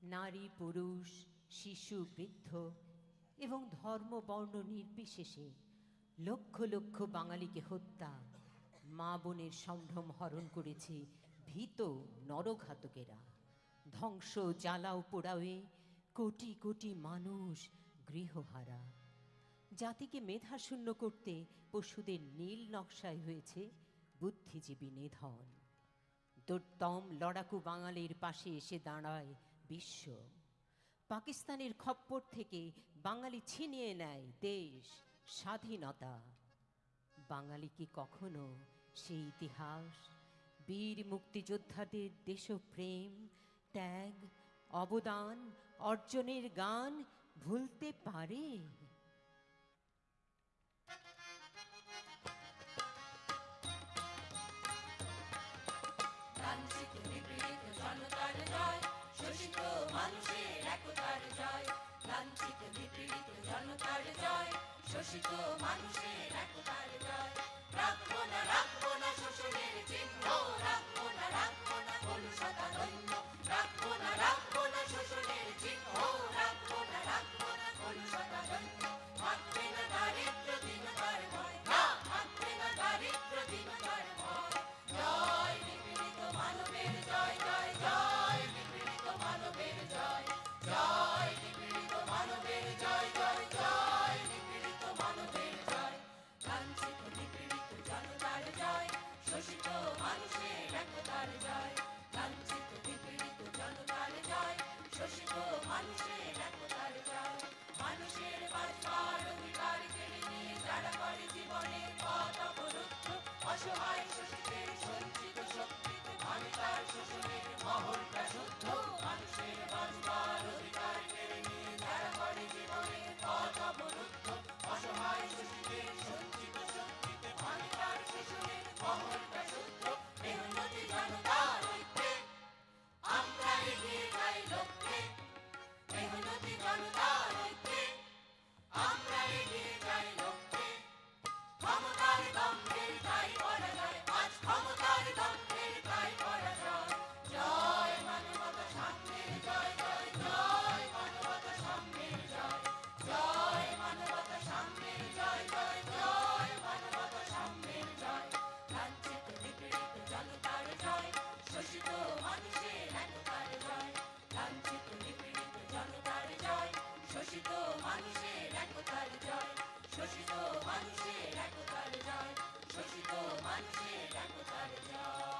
নারী পুরুষ শিশু বৃদ্ধ এবং ধর্ম বর্ণ নির্বিশেষে লক্ষ লক্ষ বাঙালিকে হত্যা মা বোনের সম্ভ্রম হরণ করেছে ভীত নরঘাতকেরা ধ্বংস জ্বালাও পোড়াওয়ে কোটি কোটি মানুষ গৃহহারা জাতিকে মেধাশূন্য করতে পশুদের নীল নকশায় হয়েছে বুদ্ধিজীবী নিধন দুর্দম লড়াকু বাঙালির পাশে এসে দাঁড়ায় বিশ্ব পাকিস্তানের খপ্পর থেকে বাঙালি ছিনিয়ে নেয় দেশ স্বাধীনতা বাঙালি কি কখনো সেই ইতিহাস বীর মুক্তিযোদ্ধাদের দেশপ্রেম ত্যাগ অবদান অর্জনের গান ভুলতে পারে লাঞ্ছিত নিপীড়িত জনতার জয় শোষিত মানুষের একতার জয় লাঞ্ছিত নিপীড়িত জনতার জয় শোষিত মানুষের একতার জয় রাখবো না শোষণের চিহ্ন রাখবো না কলুষতা দৈন্য রাখবো না শোষণের চিহ্ন রাখবো না কলুষতা দৈন্য থাকবে না দারিদ্র দীনতার ভয় না থাকবে না দারিদ্র দীনতার ভয় জয় নিপীড়িত মানবের জয় জয় জয় নিপীড়িত মানবের জয় জয় নিপীড়িত মানবের জয় জয় জয় নিপীড়িত মানবের জয় লাঞ্ছিত নিপীড়িত জনতার জয় শোষিত মানুষের একতার জয় লাঞ্ছিত নিপীড়িত জনতার জয় শোষিত মানুষের একতার জয় মানুষের বাঁচবার অধিকার কেড়ে নিয়ে যারা করে জীবনের পথ অবরুদ্ধ অসহায় শোষিতের সঞ্চিত শক্তিতে ভাবে তার শোষণের মহলটা শুদ্ধ মানুষের বাঁচবার অধিকার কেড়ে নিয়ে যারা করে জীবনের পথ অবরুদ্ধ অসহায় শোষিতের সঞ্চিত শক্তিতে ভাবে তার শোষণের মহলটা শুদ্ধ মেহনতি জনতার ঐক্যে আমরা এগিয়ে যাই লক্ষ্যে মেহনতি জনতার ঐক্যে আমরা এগিয়ে যাই লক্ষ্যে ক্ষমতার দম্ভের তাই করা যায় আজ ক্ষমতার দম্ভের তাই করা যায় জয় মানবতা সাম্যের জয় জয় জয় মানবতা সাম্যের জয় জয় মানবতা সাম্যের জয় জয় জয় মানবতা সাম্যের জয় লাঞ্ছিত নিপীড়িত জনতার জয় শোষিত মানুষের একতার জয় লাঞ্ছিত নিপীড়িত জনতার জয় শোষিত মানুষের একতার জয় শোষিত মানুষের একতার জয় শোষিত মানুষের একতার জয়